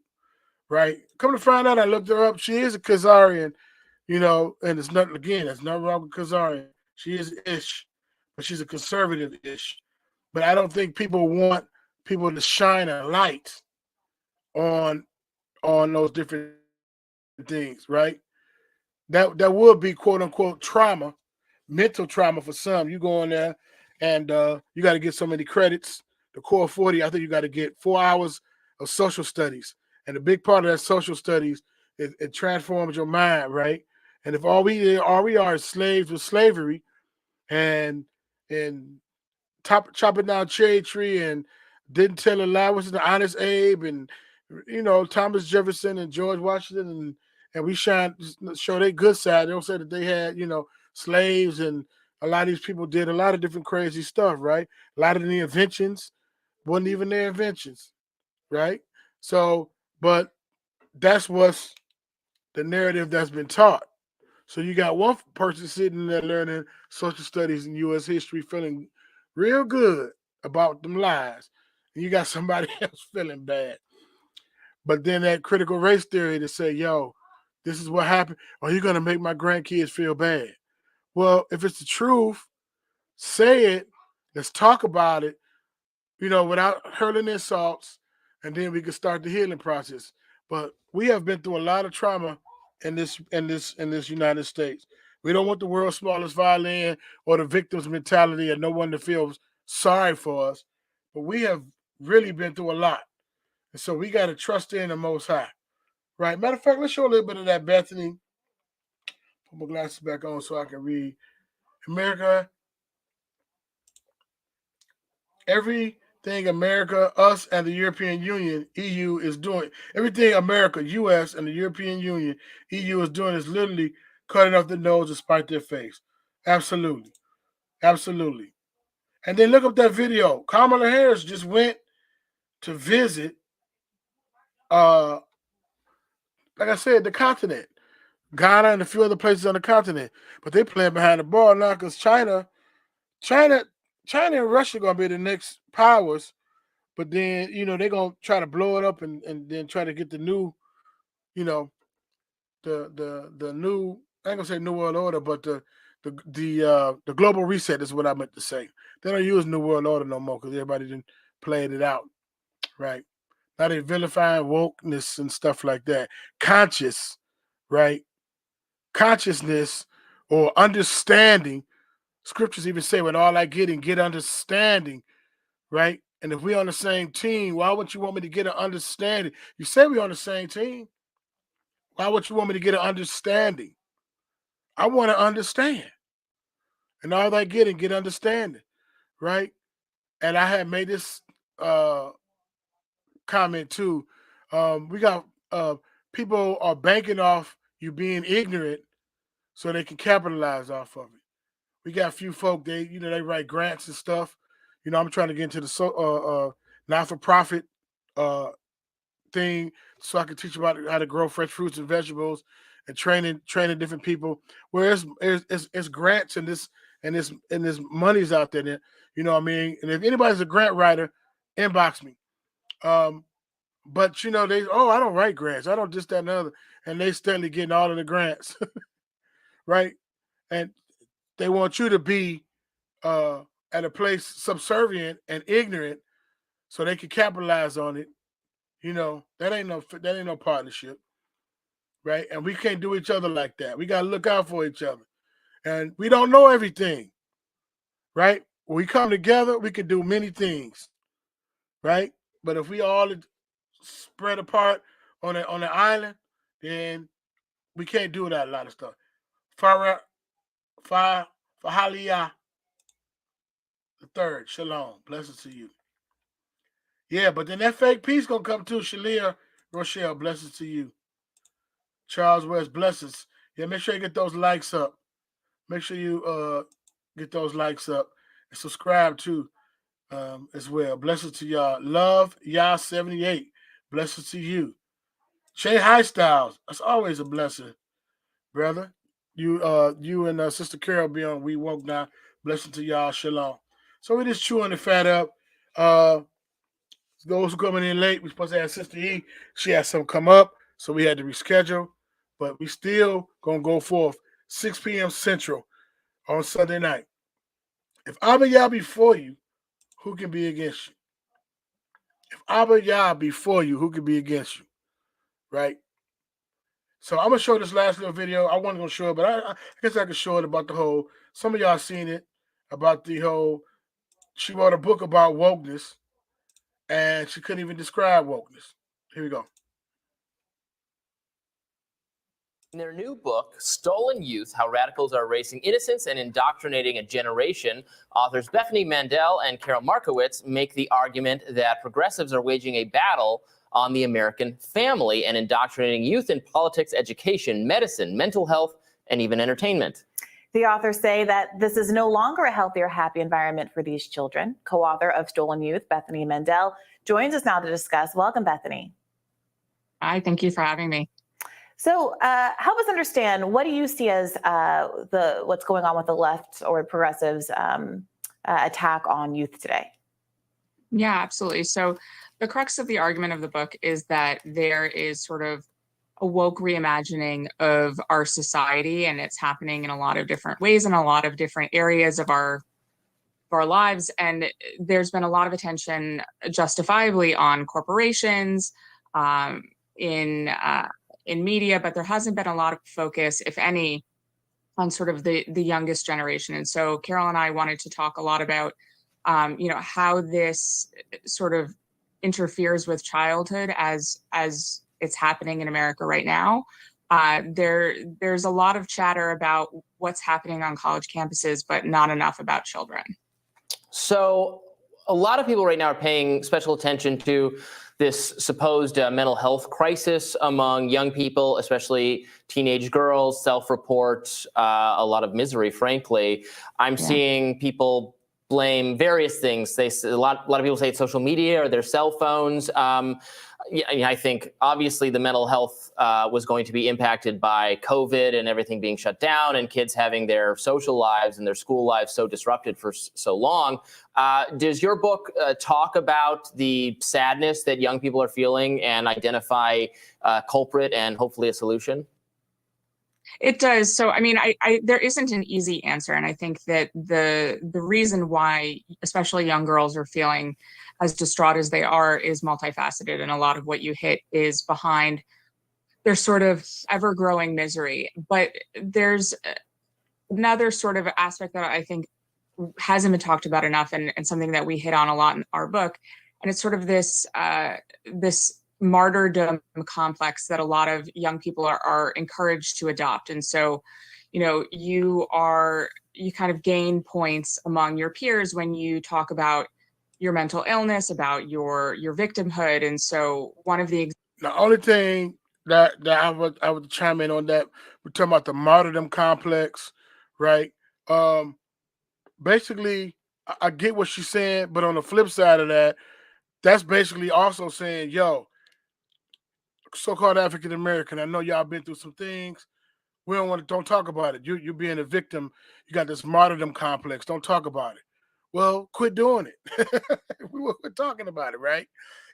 right? Come to find out, I looked her up. She is a Khazarian, you know, and there's nothing wrong with Khazarian. She is ish, but she's a conservative ish. But I don't think people want people to shine a light on those different things, right? That would be quote unquote trauma, mental trauma for some. You go in there and you got to get so many credits. The core 40, I think you got to get 4 hours of social studies. And a big part of that social studies, it transforms your mind, right? And if all we are is slaves with slavery and chopping down cherry tree and didn't tell a lie, was the Honest Abe and, you know, Thomas Jefferson and George Washington, and we show their good side. They don't say that they had, you know, slaves, and a lot of these people did a lot of different crazy stuff, right? A lot of the inventions wasn't even their inventions, right? So, but that's what's the narrative that's been taught. So you got one person sitting there learning social studies and U.S. history, feeling real good about them lies, and you got somebody else feeling bad. But then that critical race theory to say, yo, this is what happened, or you're going to make my grandkids feel bad. Well, if it's the truth, say it. Let's talk about it, you know, without hurling insults, and then we can start the healing process. But we have been through a lot of trauma in this United States. We don't want the world's smallest violin or the victim's mentality and no one to feel sorry for us. But we have really been through a lot. And so we got to trust in the Most High. Right? Matter of fact, let's show a little bit of that, Bethany. Put my glasses back on so I can read. America, everything America, us, and the European Union, EU, is doing, everything America, US, and the European Union, EU, is doing is literally cutting off the nose to spite their face. Absolutely. Absolutely. And then look up that video. Kamala Harris just went to visit, like I said, the continent. Ghana and a few other places on the continent. But they playing behind the ball now because China and Russia are going to be the next powers. But then, you know, they're going to try to blow it up and then try to get the new you know, the new, I ain't gonna say New World Order, but the global reset is what I meant to say. They don't use New World Order no more because everybody didn't played it out, right? Now they vilifying wokeness and stuff like that. Conscious, right? Consciousness or understanding. Scriptures even say, "With all I get understanding," right? And if we're on the same team, why would you want me to get an understanding? You say we're on the same team. Why would you want me to get an understanding? I want to understand. And all I get understanding, right? And I had made this comment too. We got people are banking off you being ignorant so they can capitalize off of it. We got a few folk, they write grants and stuff. I'm trying to get into the not-for-profit thing so I can teach about how to grow fresh fruits and vegetables and training different people. Where it's grants and this money's out there. You know what I mean? And if anybody's a grant writer, inbox me. But they, I don't write grants. I don't this, that, and the other. And they steadily getting all of the grants. Right? And they want you to be at a place subservient and ignorant so they can capitalize on it. That ain't no partnership. Right? And we can't do each other like that. We gotta look out for each other. And we don't know everything. Right? When we come together, we can do many things. Right? But if we all spread apart on the island, then we can't do that a lot of stuff. Fahalia the third, shalom, blessings to you. Yeah, but then that fake peace gonna come too. Shalia Rochelle, blessings to you. Charles West, blessings. Yeah, make sure you get those likes up. Make sure you get those likes up and subscribe too as well. Blessings to y'all. Love y'all 78. Blessings to you. Shay High Styles. That's always a blessing, brother. You and Sister Carol be on We Woke Now. Blessing to y'all. Shalom. So we just chewing the fat up. Those who coming in late, we're supposed to have Sister E. She had some come up, so we had to reschedule. But we still gonna go forth 6 p.m. Central on Sunday night. If Abba Yah be for you, who can be against you? If Abba Yah be for you, who can be against you? Right? So I'm gonna show this last little video. I wasn't gonna show it, but I guess I could show it about the whole. Some of y'all seen it about the whole. She wrote a book about wokeness, and she couldn't even describe wokeness. Here we go. In their new book, Stolen Youth, How Radicals Are Erasing Innocence and Indoctrinating a Generation, authors Bethany Mandel and Carol Markowitz make the argument that progressives are waging a battle on the American family and indoctrinating youth in politics, education, medicine, mental health, and even entertainment. The authors say that this is no longer a healthy or happy environment for these children. Co-author of Stolen Youth, Bethany Mandel, joins us now to discuss. Welcome, Bethany. Hi, thank you for having me. So help us understand, what do you see as what's going on with the left or progressives' attack on youth today? Yeah, absolutely. So the crux of the argument of the book is that there is sort of a woke reimagining of our society, and it's happening in a lot of different ways in a lot of different areas of our lives. And there's been a lot of attention, justifiably, on corporations, in media, but there hasn't been a lot of focus, if any, on sort of the youngest generation. And so Carol and I wanted to talk a lot about, how this sort of interferes with childhood as it's happening in America right now. There's a lot of chatter about what's happening on college campuses, but not enough about children. So a lot of people right now are paying special attention to this supposed mental health crisis among young people, especially teenage girls, self-report, a lot of misery, frankly. I'm seeing people blame various things. A lot of people say it's social media or their cell phones. yeah, I mean, I think obviously the mental health was going to be impacted by COVID and everything being shut down and kids having their social lives and their school lives so disrupted for so long. Does your book talk about the sadness that young people are feeling and identify a culprit and hopefully a solution? It does. So, I mean, there isn't an easy answer. And I think that the reason why, especially young girls, are feeling as distraught as they are is multifaceted. And a lot of what you hit is behind their sort of ever-growing misery. But there's another sort of aspect that I think hasn't been talked about enough, and something that we hit on a lot in our book. And it's sort of this martyrdom complex that a lot of young people are encouraged to adopt. And so, you know, you kind of gain points among your peers when you talk about your mental illness, about your victimhood. And so one of the only thing that I would chime in on that, we're talking about the martyrdom complex, right? Basically, I get what she's saying, but on the flip side of that, that's basically also saying, yo, so-called African American, I know y'all been through some things. We don't talk about it. You're being a victim. You got this martyrdom complex. Don't talk about it. Well, quit doing it. We're talking about it, right?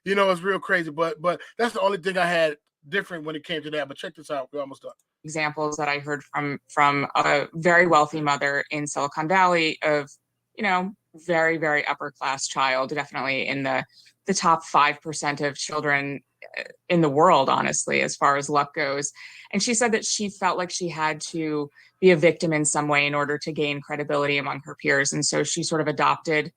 You know, it's real crazy. But that's the only thing I had different when it came to that. But check this out. We're almost done. Examples that I heard from a very wealthy mother in Silicon Valley of, you know, very, very upper class child, definitely in the top 5% of children in the world, honestly, as far as luck goes. And she said that she felt like she had to be a victim in some way in order to gain credibility among her peers. And so she sort of adopted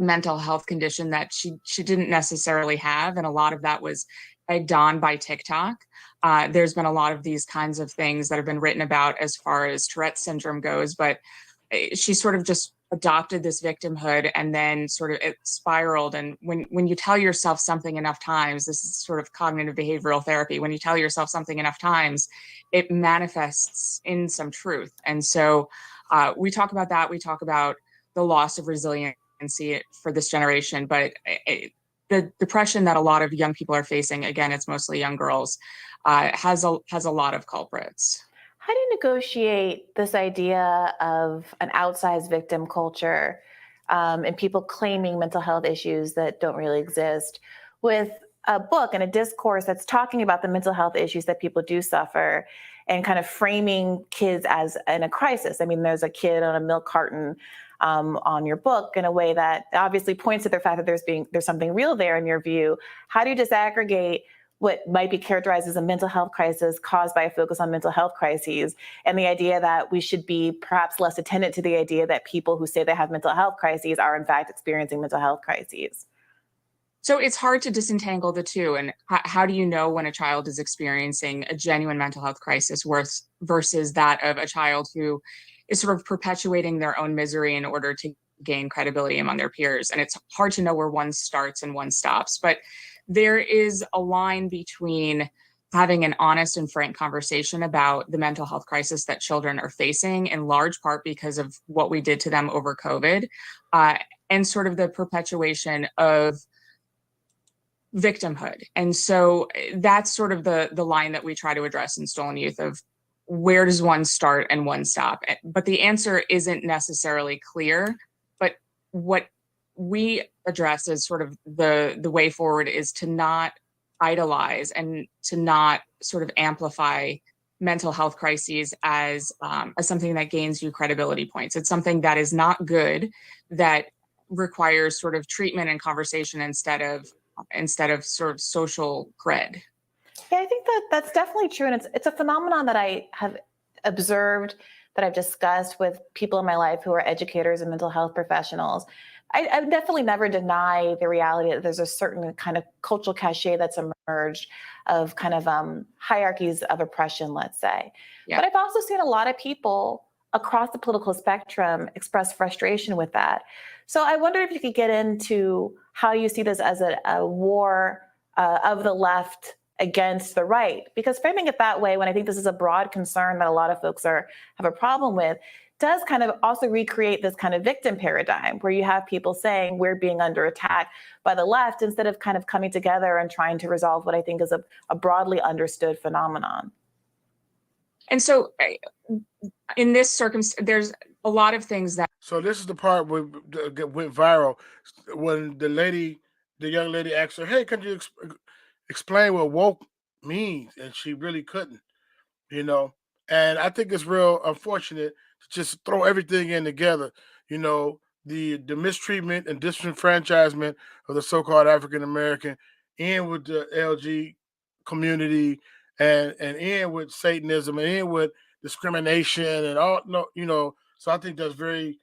a mental health condition that she didn't necessarily have. And a lot of that was egged on by TikTok. There's been a lot of these kinds of things that have been written about as far as Tourette's syndrome goes, but she sort of just adopted this victimhood, and then sort of it spiraled. And when you tell yourself something enough times, this is sort of cognitive behavioral therapy. When you tell yourself something enough times, it manifests in some truth. And so we talk about that. We talk about the loss of resiliency for this generation, but the depression that a lot of young people are facing, again, it's mostly young girls, has a lot of culprits. How do you negotiate this idea of an outsized victim culture and people claiming mental health issues that don't really exist with a book and a discourse that's talking about the mental health issues that people do suffer and kind of framing kids as in a crisis? I mean, there's a kid on a milk carton on your book in a way that obviously points to the fact that there's something real there in your view. How do you disaggregate what might be characterized as a mental health crisis caused by a focus on mental health crises, and the idea that we should be perhaps less attentive to the idea that people who say they have mental health crises are in fact experiencing mental health crises? So it's hard to disentangle the two. And how do you know when a child is experiencing a genuine mental health crisis versus that of a child who is sort of perpetuating their own misery in order to gain credibility among their peers? And it's hard to know where one starts and one stops. But there is a line between having an honest and frank conversation about the mental health crisis that children are facing, in large part because of what we did to them over COVID, and sort of the perpetuation of victimhood. And so that's sort of the line that we try to address in Stolen Youth of where does one start and one stop? But the answer isn't necessarily clear. But what we address as sort of the way forward is to not idolize and to not sort of amplify mental health crises as something that gains you credibility points. It's something that is not good, that requires sort of treatment and conversation instead of sort of social cred. Yeah, I think that's definitely true. And it's a phenomenon that I have observed, that I've discussed with people in my life who are educators and mental health professionals. I definitely never deny the reality that there's a certain kind of cultural cachet that's emerged of kind of hierarchies of oppression, let's say. Yeah. But I've also seen a lot of people across the political spectrum express frustration with that. So I wonder if you could get into how you see this as a war of the left against the right. Because framing it that way, when I think this is a broad concern that a lot of folks have a problem with, does kind of also recreate this kind of victim paradigm where you have people saying we're being under attack by the left instead of kind of coming together and trying to resolve what I think is a broadly understood phenomenon. And so in this circumstance, there's a lot of things that. So this is the part where it went viral when the young lady asked her, "Hey, can you explain what woke means?" And she really couldn't, you know. And I think it's real unfortunate to just throw everything in together, you know, the mistreatment and disenfranchisement of the so-called African American, in with the LG community, and in with Satanism, and in with discrimination and all, no, you know. So I think that's very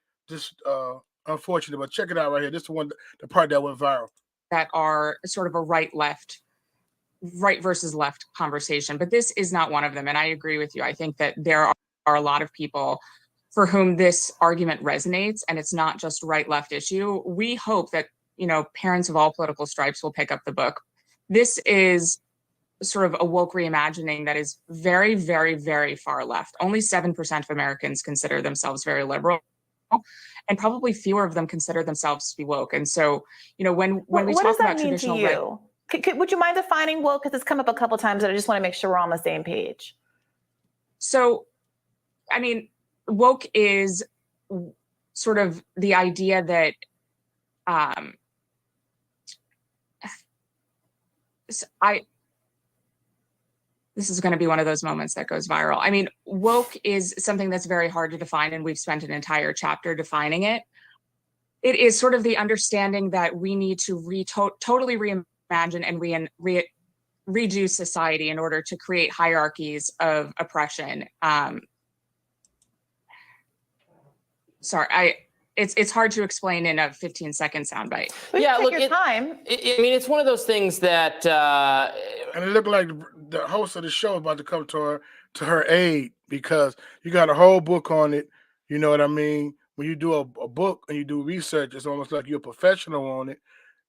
unfortunate. But check it out right here. This is the part that went viral. That are sort of a right versus left conversation, but this is not one of them. And I agree with you. I think that there are a lot of people for whom this argument resonates, and it's not just right left issue. We hope that, you know, parents of all political stripes will pick up the book. This is sort of a woke reimagining that is very, very, very far left. Only 7% of Americans consider themselves very liberal, and probably fewer of them consider themselves to be woke. And so, you know, when we talk about traditional what does that mean to you? Would you mind defining woke? Because it's come up a couple times, and I just want to make sure we're on the same page. So, I mean, woke is sort of the idea that this is going to be one of those moments that goes viral. I mean, woke is something that's very hard to define, and we've spent an entire chapter defining it. It is sort of the understanding that we need to totally reimagine and redo society in order to create hierarchies of oppression. It's hard to explain in a 15-second soundbite. Yeah, look, time. I mean, it's one of those things that. And it looked like the host of the show is about to come to her aid, because you got a whole book on it. You know what I mean? When you do a book and you do research, it's almost like you're a professional on it.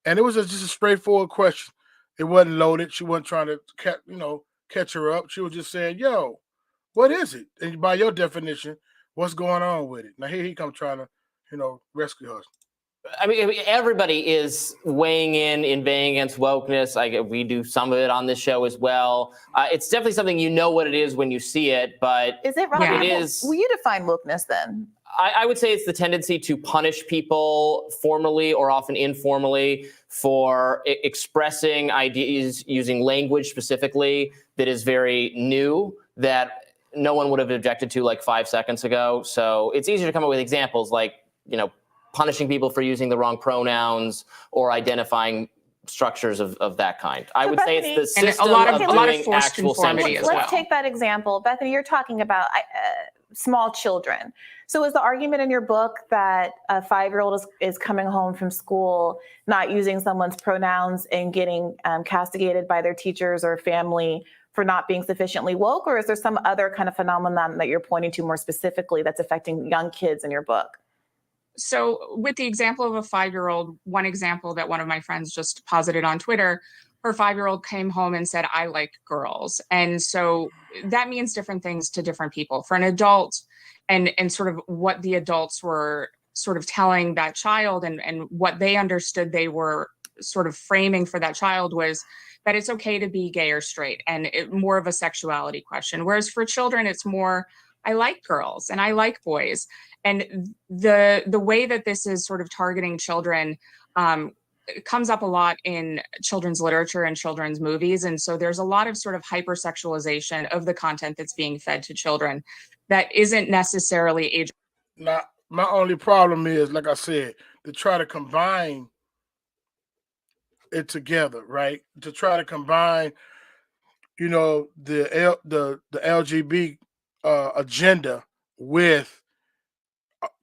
And it was just a straightforward question. It wasn't loaded. She wasn't trying to catch her up. She was just saying, "Yo, what is it?" And by your definition, what's going on with it? Now here he comes trying to, rescue us. I mean, everybody is weighing in baying against wokeness. We do some of it on this show as well. It's definitely something, you know what it is when you see it, but is it wrong? It is. Will you define wokeness then? I would say it's the tendency to punish people formally or often informally for expressing ideas using language specifically that is very new, that no one would have objected to like 5 seconds ago. So it's easier to come up with examples like, punishing people for using the wrong pronouns or identifying structures of that kind. I would say it's the system of doing actual censorship. Let's take that example. Bethany, you're talking about small children. So is the argument in your book that a 5-year-old is coming home from school, not using someone's pronouns and getting castigated by their teachers or family for not being sufficiently woke? Or is there some other kind of phenomenon that you're pointing to more specifically that's affecting young kids in your book? So with the example of a 5-year-old, one example that one of my friends just posited on Twitter, her 5-year-old came home and said, "I like girls." And so that means different things to different people. For an adult, and sort of what the adults were sort of telling that child and what they understood they were sort of framing for that child was that it's okay to be gay or straight, and more of a sexuality question. Whereas for children, it's more, I like girls and I like boys. And the way that this is sort of targeting children comes up a lot in children's literature and children's movies. And so there's a lot of sort of hypersexualization of the content that's being fed to children that isn't necessarily age. Now, my only problem is, like I said, to try to combine it together, right? To try to combine, the LGBT agenda with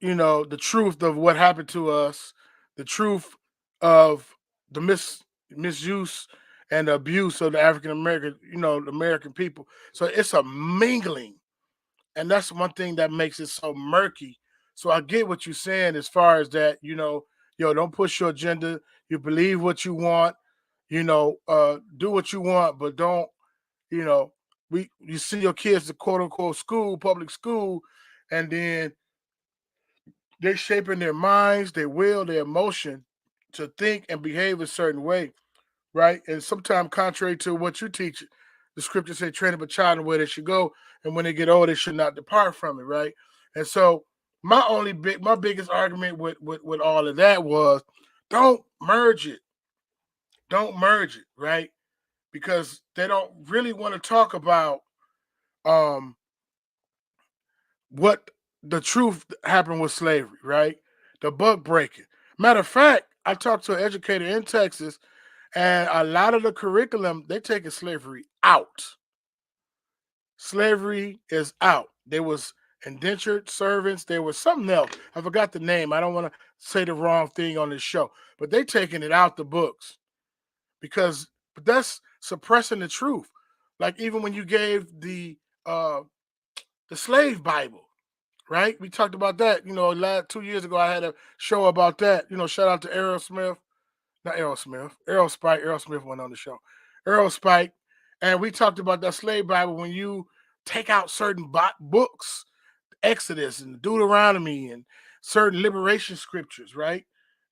the truth of what happened to us, the truth of the misuse and the abuse of the African American, the American people. So it's a mingling. And that's one thing that makes it so murky. So I get what you're saying as far as that, don't push your agenda. You believe what you want, do what you want, but don't You know, you send your kids to quote unquote school, public school, and then they're shaping their minds, their will, their emotion to think and behave a certain way, right? And sometimes contrary to what you teach, the scriptures say, train up a child in the way they should go, and when they get old, they should not depart from it, right? And so my biggest argument with all of that was, don't merge it. Don't merge it, right? Because they don't really want to talk about what the truth happened with slavery, right? The buck breaking. Matter of fact, I talked to an educator in Texas, and a lot of the curriculum, they're taking slavery out. Slavery is out. There was indentured servants. There was something else. I forgot the name. I don't want to say the wrong thing on this show, but they're taking it out the books because that's suppressing the truth. Like even when you gave the slave Bible, right? We talked about that. 2 years ago, I had a show about that. Shout out to Errol Spike. Errol Smith went on the show. Errol Spike. And we talked about that slave Bible when you take out certain books, Exodus and Deuteronomy and certain liberation scriptures, right,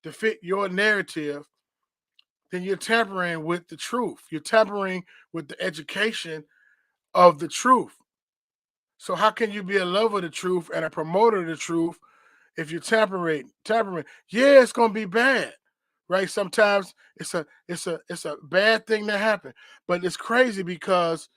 to fit your narrative, then you're tampering with the truth. You're tampering with the education of the truth. So how can you be a lover of the truth and a promoter of the truth if you're tampering? Yeah, it's gonna be bad, right? Sometimes it's a bad thing that happened, but it's crazy because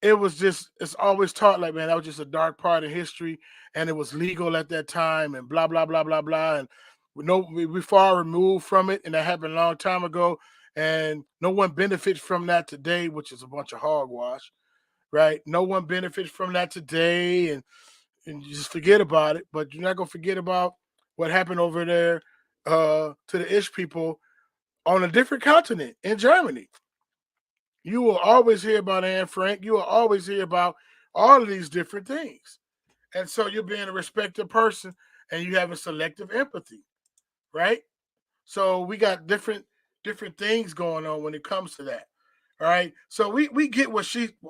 it's always taught like, man, that was just a dark part of history, and it was legal at that time, and blah blah blah blah blah, and we're far removed from it, and that happened a long time ago, and no one benefits from that today, which is a bunch of hogwash. Right? No one benefits from that today, and you just forget about it. But you're not gonna forget about what happened over there to the Ish people on a different continent in Germany. You will always hear about Anne Frank. You will always hear about all of these different things. And so you're being a respected person and you have a selective empathy, right? So we got different things going on when it comes to that. All right. So we get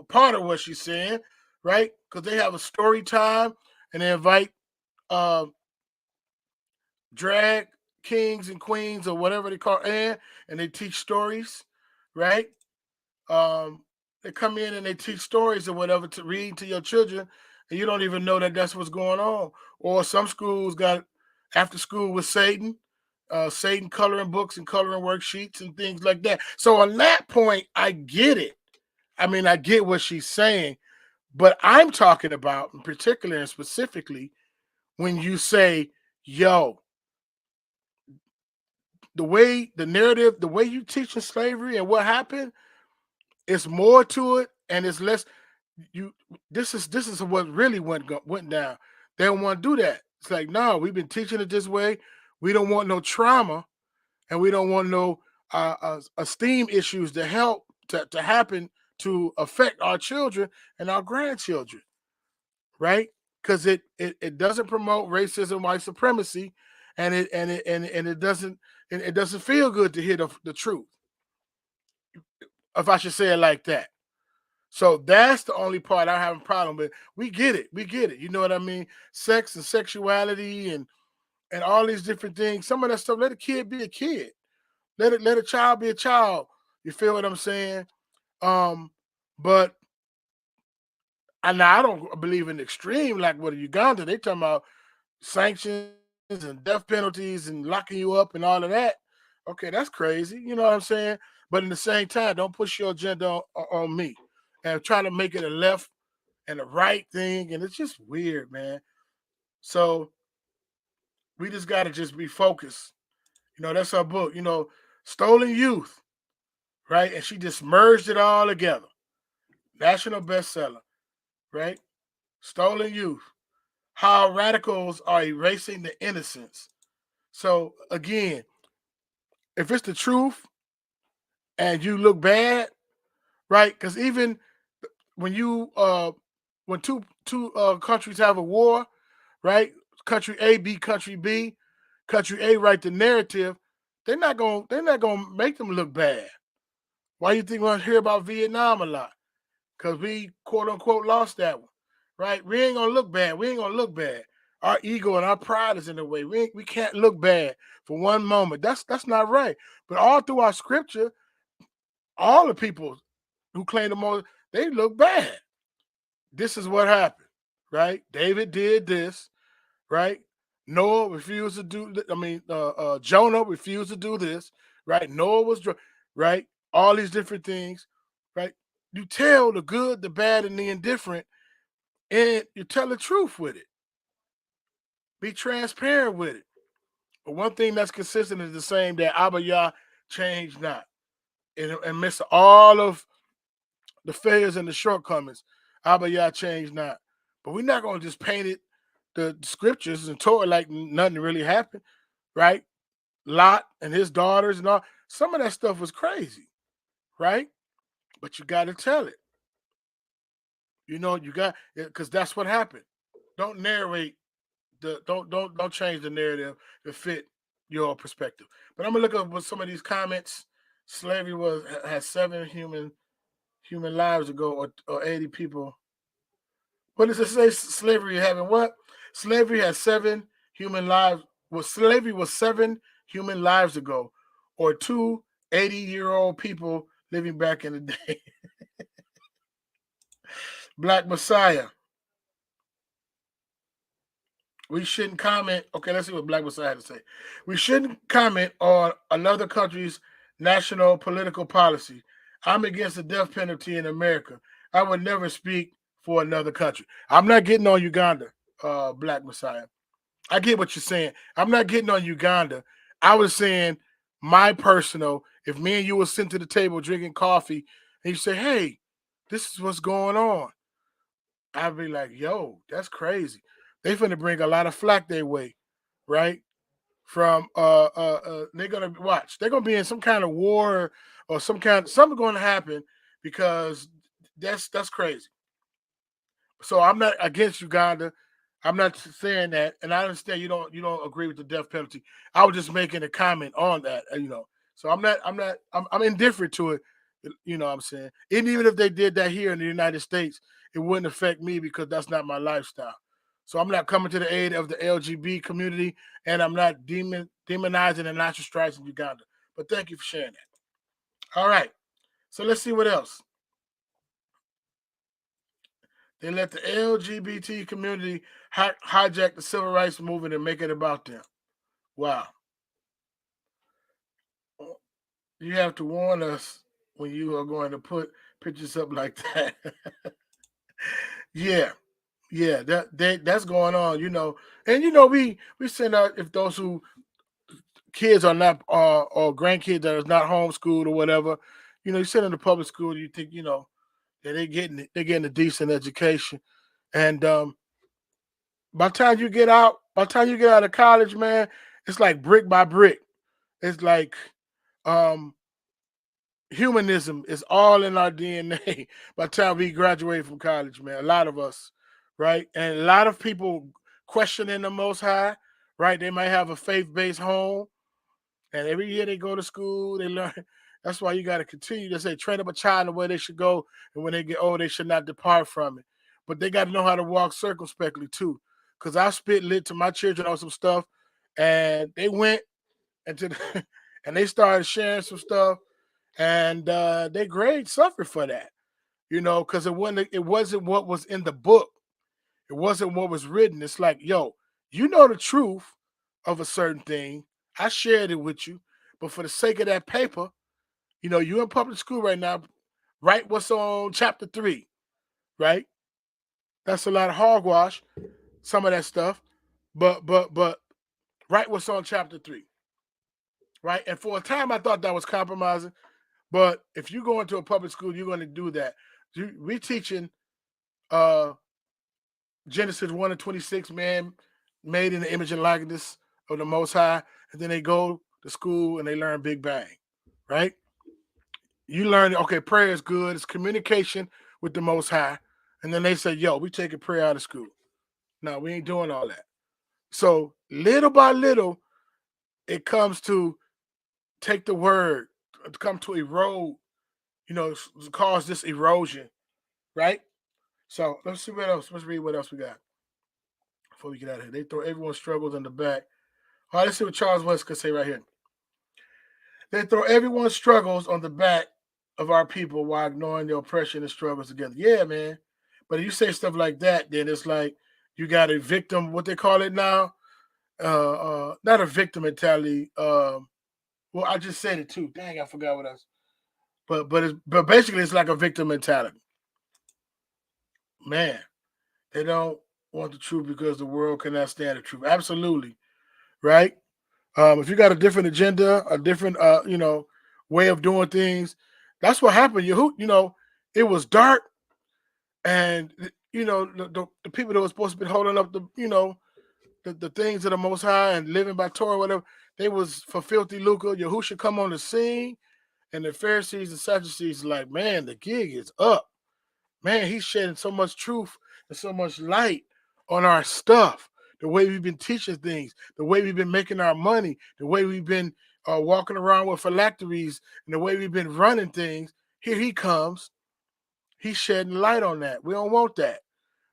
part of what she's saying, right? Because they have a story time and they invite drag kings and queens or whatever they call and they teach stories, right? They come in and they teach stories or whatever to read to your children, and you don't even know that that's what's going on. Or some schools got after school with Satan. Satan coloring books and coloring worksheets and things like that. So on that point, I get it. I mean, I get what she's saying, but I'm talking about in particular and specifically when you say, yo, the narrative, the way you teach slavery and what happened, it's more to it and it's less. This is what really went down. They don't want to do that. It's like, no, we've been teaching it this way. We don't want no trauma, and we don't want no esteem issues to happen to affect our children and our grandchildren, right? Because it doesn't promote racism, white supremacy, and it doesn't feel good to hear the truth, if I should say it like that. So that's the only part I have a problem with. We get it. You know what I mean? Sex and sexuality and all these different things. Some of that stuff, let a kid be a kid. Let a child be a child. You feel what I'm saying? But I don't believe in extreme like what Uganda. They talking about sanctions and death penalties and locking you up and all of that. Okay, that's crazy. You know what I'm saying? But in the same time, don't push your agenda on me and try to make it a left and a right thing. And it's just weird, man. So we just got to just be focused. That's our book, Stolen Youth, right? And she just merged it all together. National bestseller, right? Stolen Youth. How radicals are erasing the innocence. So again, if it's the truth and you look bad, right? Because even when when two countries have a war, right? Country A beat country B, country A write the narrative, they're not gonna make them look bad. Why do you think we'll hear about Vietnam a lot? because we quote unquote lost that one, right? We ain't gonna look bad. We ain't gonna look bad. Our ego and our pride is in the way. We can't look bad for one moment. That's not right. But all through our scripture, all the people who claim the most, they look bad. This is what happened, right? David did this, right? Noah refused to do. Jonah refused to do this, right? Noah was right. All these different things, right? You tell the good, the bad, and the indifferent, and you tell the truth with it. Be transparent with it. But one thing that's consistent is the same, that Abba Yah changed not. And amidst all of the failures and the shortcomings, Abba Yah changed not. But we're not going to just paint it, the scriptures and Torah, like nothing really happened, right? Lot and his daughters and all. Some of that stuff was crazy, right? But you got to tell it. You know, you got, because that's what happened. Don't narrate. Don't change the narrative to fit your perspective. But I'm gonna look up what some of these comments. Slavery had 7 human lives ago, or 80 people. What does it say? Slavery having what? Slavery had 7 human lives. Well, slavery was 7 human lives ago, or 2 80-year-old people living back in the day. Black Messiah. We shouldn't comment. Okay, let's see what Black Messiah had to say. We shouldn't comment on another country's national political policy. I'm against the death penalty in America. I would never speak for another country. I'm not getting on Uganda, Black Messiah. I get what you're saying. I'm not getting on Uganda. I was saying my personal, if me and you were sitting to the table drinking coffee and you say, hey, this is what's going on, I'd be like, yo, that's crazy. They finna bring a lot of flack their way, right? From they're gonna watch. They're gonna be in some kind of war or something going to happen, because that's crazy. So I'm not against Uganda. I'm not saying that, and I understand you don't agree with the death penalty. I was just making a comment on that, you know. So I'm indifferent to it, you know what I'm saying? And even if they did that here in the United States, it wouldn't affect me, because that's not my lifestyle. So I'm not coming to the aid of the LGBT community, and I'm not demonizing and ostracizing Uganda. But thank you for sharing that. All right. So let's see what else. They let the LGBT community hijack the civil rights movement and make it about them. Wow. You have to warn us when you are going to put pictures up like that. Yeah, that's going on, you know. And you know, we send out, if those who kids are not or grandkids that is not homeschooled or whatever, you know, you send them to public school, you think, you know, that they're getting a decent education. And by the time you get out of college, man, it's like brick by brick. It's like humanism is all in our DNA by the time we graduate from college, man. A lot of us, right? And a lot of people questioning the Most High, right? They might have a faith-based home, and every year they go to school, they learn. That's why you got to continue to say, train up a child in the way they should go, and when they get old, they should not depart from it. But they got to know how to walk circumspectly too, because I spit lit to my children on some stuff, and they went into and they started sharing some stuff, and their grades suffered for that, you know, because it wasn't what was in the book. It wasn't what was written. It's like, yo, you know the truth of a certain thing. I shared it with you, but for the sake of that paper, you know, you're in public school right now, write what's on chapter 3, right? That's a lot of hogwash, some of that stuff, but write what's on chapter 3, right? And for a time, I thought that was compromising, but if you go into a public school, you're going to do that. We're teaching Genesis 1:26, man, made in the image and likeness of the Most High, and then they go to school and they learn Big Bang, right? You learn, okay, prayer is good. It's communication with the Most High. And then they say, yo, we taking prayer out of school. No, we ain't doing all that. So little by little, it comes to take the word, come to erode, you know, cause this erosion, right? So let's see what else. Let's read what else we got before we get out of here. They throw everyone's struggles in the back. All right, let's see what Charles West could say right here. They throw everyone's struggles on the back of our people while ignoring the oppression and struggles together. Yeah, man. But if you say stuff like that, then it's like you got a victim, what they call it now, not a victim mentality. Well, I just said it too. Dang, I forgot what else. But basically, it's like a victim mentality. Man, they don't want the truth because the world cannot stand the truth. Absolutely, right? If you got a different agenda, a different, way of doing things, that's what happened. It was dark, and the people that were supposed to be holding up the things of the Most High and living by Torah, whatever, they was for filthy lucre. Yahushua come on the scene, and the Pharisees and Sadducees like, man, the gig is up. Man, he's shedding so much truth and so much light on our stuff. The way we've been teaching things, the way we've been making our money, the way we've been walking around with phylacteries, and the way we've been running things. Here he comes. He's shedding light on that. We don't want that.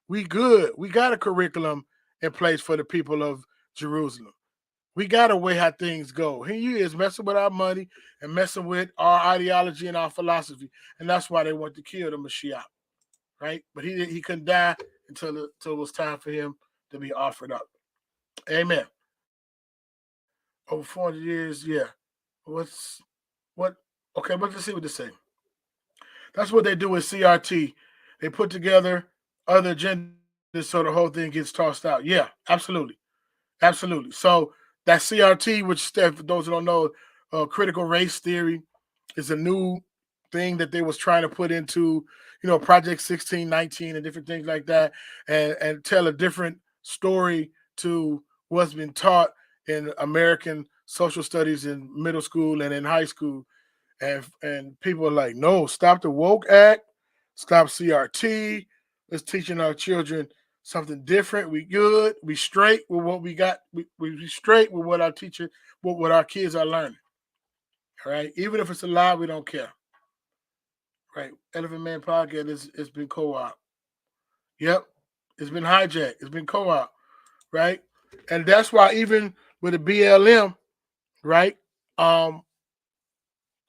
We good. We got a curriculum in place for the people of Jerusalem. We got a way how things go. Here he is messing with our money and messing with our ideology and our philosophy. And that's why they want to kill the Mashiach, right? But he couldn't die until it was time for him to be offered up. Amen. Over 400 years, yeah. Okay, but let's see what they say. That's what they do with CRT. They put together other agendas so the whole thing gets tossed out. Yeah, absolutely. Absolutely. So that CRT, which for those who don't know, critical race theory, is a new thing that they was trying to put into, Project 1619 and different things like that, and tell a different story to what's been taught in American social studies in middle school and in high school. And people are like, no, stop the woke act, stop CRT. Let's teaching our children something different. We good. We straight with what we got. We straight with what our teacher, what our kids are learning. All right. Even if it's a lie, we don't care. Right. Elephant Man Podcast it's been co-op. Yep. It's been hijacked. It's been co-op. Right. And that's why even with the BLM, right?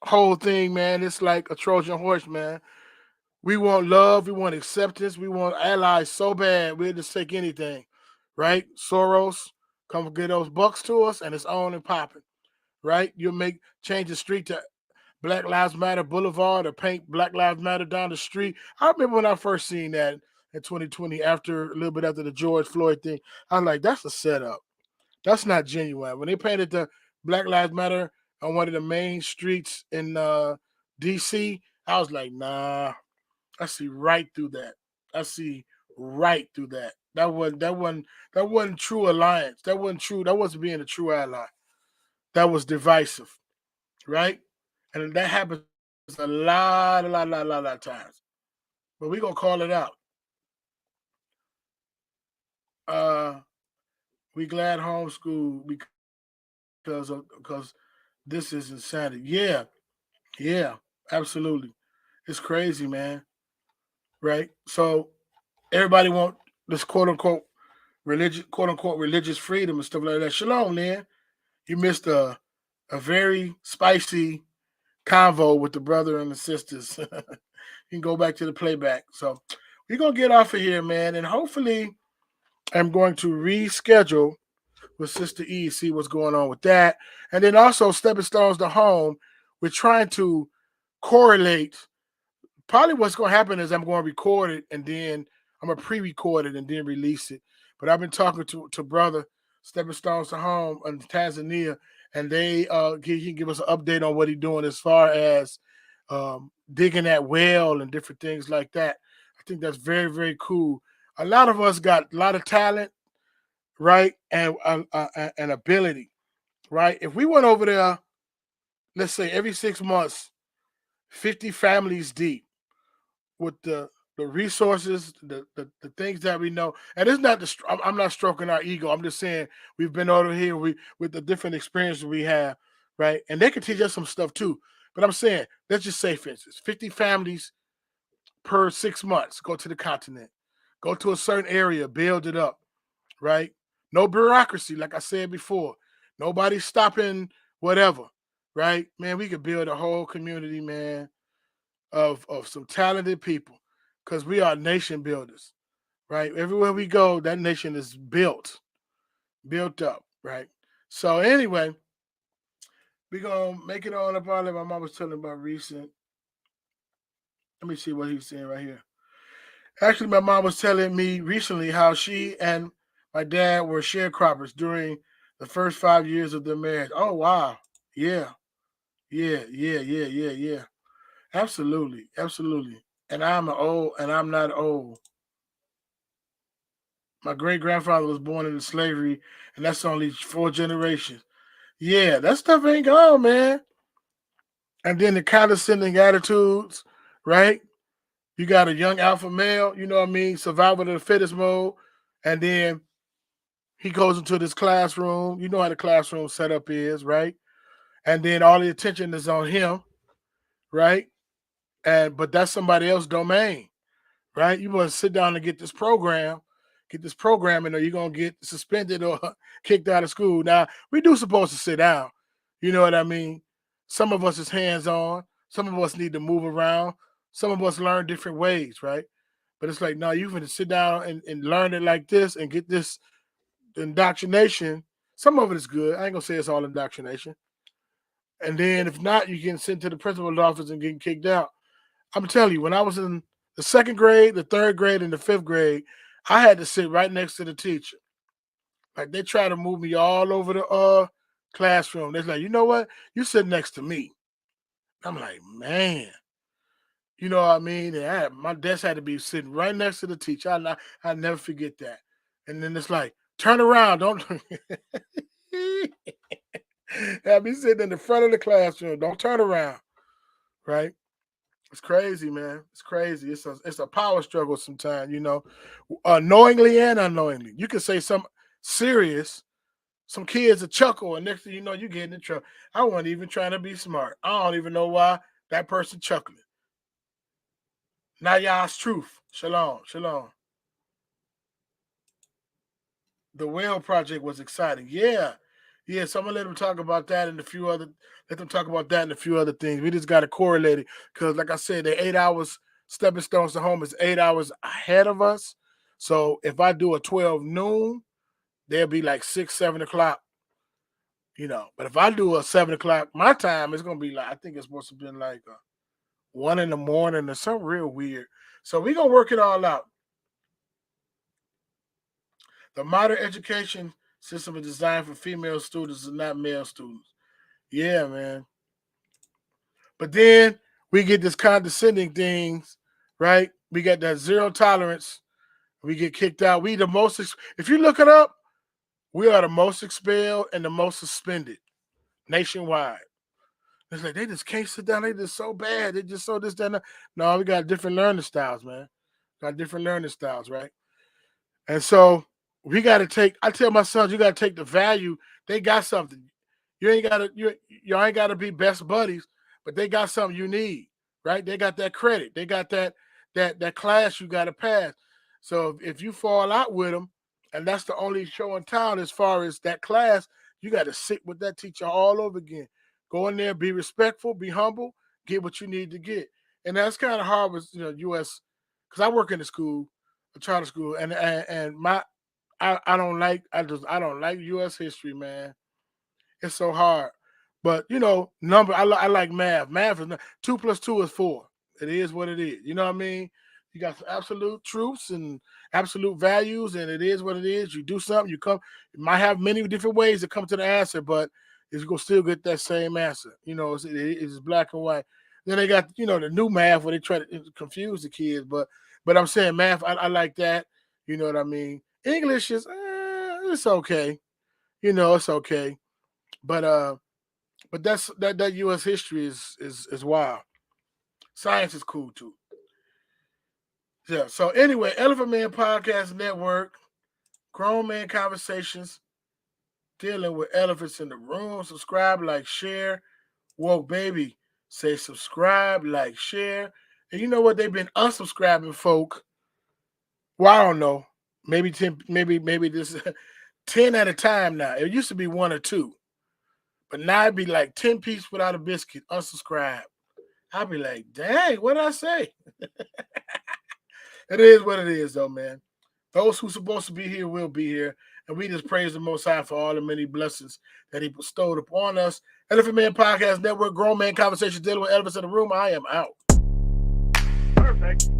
Whole thing, man, it's like a Trojan horse, man. We want love, we want acceptance, we want allies so bad, we'll just take anything, right? Soros, come get those bucks to us, and it's on and popping, right? You'll change the street to Black Lives Matter Boulevard or paint Black Lives Matter down the street. I remember when I first seen that in 2020, a little bit after the George Floyd thing. I was like, that's a setup. That's not genuine. When they painted the Black Lives Matter on one of the main streets in DC, I was like, nah, I see right through that. I see right through that. That wasn't true alliance. That wasn't true. That wasn't being a true ally. That was divisive, right? And that happens a lot of times. But we're gonna call it out. We glad homeschool because this is insanity. Yeah, absolutely. It's crazy, man. Right? So everybody want this quote unquote religious freedom and stuff like that. Shalom, Lynn. You missed a very spicy convo with the brother and the sisters. You can go back to the playback. So we're gonna get off of here, man, and hopefully I'm going to reschedule with Sister E, see what's going on with that. And then also Stepping Stones to Home, we're trying to correlate. Probably what's going to happen is I'm going to record it and then I'm going to pre-record it and then release it. But I've been talking to brother Stepping Stones to Home in Tanzania, and he can give us an update on what he's doing as far as digging that well and different things like that. I think that's very, very cool. A lot of us got a lot of talent, right, and ability, right? If we went over there, let's say every 6 months, 50 families deep with the resources, the things that we know, and it's not I'm not stroking our ego. I'm just saying we've been over here with the different experiences we have, right? And they can teach us some stuff too. But I'm saying, let's just say, for instance, 50 families per 6 months. Go to the continent. Go to a certain area, build it up, right? No bureaucracy, like I said before. Nobody stopping whatever, right? Man, we could build a whole community, man, of some talented people because we are nation builders, right? Everywhere we go, that nation is built up, right? So anyway, we're going to make it on up on it. My mom was telling about recent. Let me see what he's saying right here. Actually, my mom was telling me recently how she and my dad were sharecroppers during the first 5 years of their marriage. Oh, wow. Yeah. Absolutely. And I'm not old. My great-grandfather was born into slavery, and that's only 4 generations. Yeah, that stuff ain't gone, man. And then the condescending attitudes, right? You got a young alpha male, you know what I mean, survival of the fittest mode, and then he goes into this classroom. You know how the classroom setup is, right? And then all the attention is on him, right? But that's somebody else's domain, right? You want to sit down and get this programming, or you're gonna get suspended or kicked out of school. Now, we do supposed to sit down, you know what I mean? Some of us is hands-on, some of us need to move around, some of us learn different ways, right? But it's like, no, you can sit down and learn it like this and get this indoctrination. Some of it is good. I ain't gonna say it's all indoctrination. And then if not, you get sent to the principal's office and getting kicked out. I'm telling you, when I was in the 2nd grade, the 3rd grade, and the 5th grade, I had to sit right next to the teacher. Like, they try to move me all over the classroom. They're like, you know what? You sit next to me. I'm like, man. You know what I mean? And my desk had to be sitting right next to the teacher. I'll never forget that. And then it's like, turn around. Don't. I'll be sitting in the front of the classroom. Don't turn around. Right? It's crazy, man. It's crazy. It's a power struggle sometimes, you know, knowingly and unknowingly. You can say something serious, some kids will chuckle, and next thing you know, you get in trouble. I wasn't even trying to be smart. I don't even know why that person chuckling. Now y'all's truth. Shalom. The Whale Project was exciting. Yeah. So I'm gonna let them talk about that and a few other things. We just gotta correlate it because, like I said, the 8 hours stepping stones to home is 8 hours ahead of us. So if I do a 12 noon, they'll be like 6, 7 o'clock. You know, but if I do a 7 o'clock my time, it's gonna be like, I think it's supposed to be like 1 in the morning or something real weird. So we're gonna work it all out. The modern education system is designed for female students and not male students. Yeah, man. But then we get this condescending things, right? We got that zero tolerance. We get kicked out. We the most, if you look it up, we are the most expelled and the most suspended nationwide. It's like they just can't sit down. They just so bad. They just so this, that, and that. No, we got different learning styles, man. Got different learning styles, right? And so we got to take, I tell my sons, you got to take the value. They got something. You ain't got to be best buddies, but they got something you need, right? They got that credit. They got that class you got to pass. So if you fall out with them, and that's the only show in town as far as that class, you got to sit with that teacher all over again. Go in there, be respectful, be humble, get what you need to get. And that's kind of hard with U.S. because I work in the school, a charter school, and I don't like U.S. history, man. It's so hard. But I like math. Math is 2 + 2 is 4. It is what it is. You know what I mean? You got some absolute truths and absolute values, and it is what it is. You do something, you might have many different ways to come to the answer, but you're gonna still get that same answer. It's black and white. Then they got the new math where they try to confuse the kids, but I'm saying math, I like that. You know what I mean? English is it's okay. It's okay. But that's that U.S. history is wild. Science is cool too. Yeah. So anyway, Elephant Man Podcast Network, Grown Man Conversations, dealing with elephants in the room. Subscribe, like, share. Woke baby, say subscribe, like, share, And you know what? They've been unsubscribing folk. Well, I don't know. Maybe 10, maybe this 10 at a time now. It used to be 1 or 2. But now it'd be like 10 pieces without a biscuit, unsubscribe. I'd be like, dang, what did I say? It is what it is, though, man. Those who's supposed to be here will be here. And we just praise the Most High for all the many blessings that he bestowed upon us. Elephant Man Podcast Network, Grown Man Conversations dealing with elephants in the room. I am out. Perfect.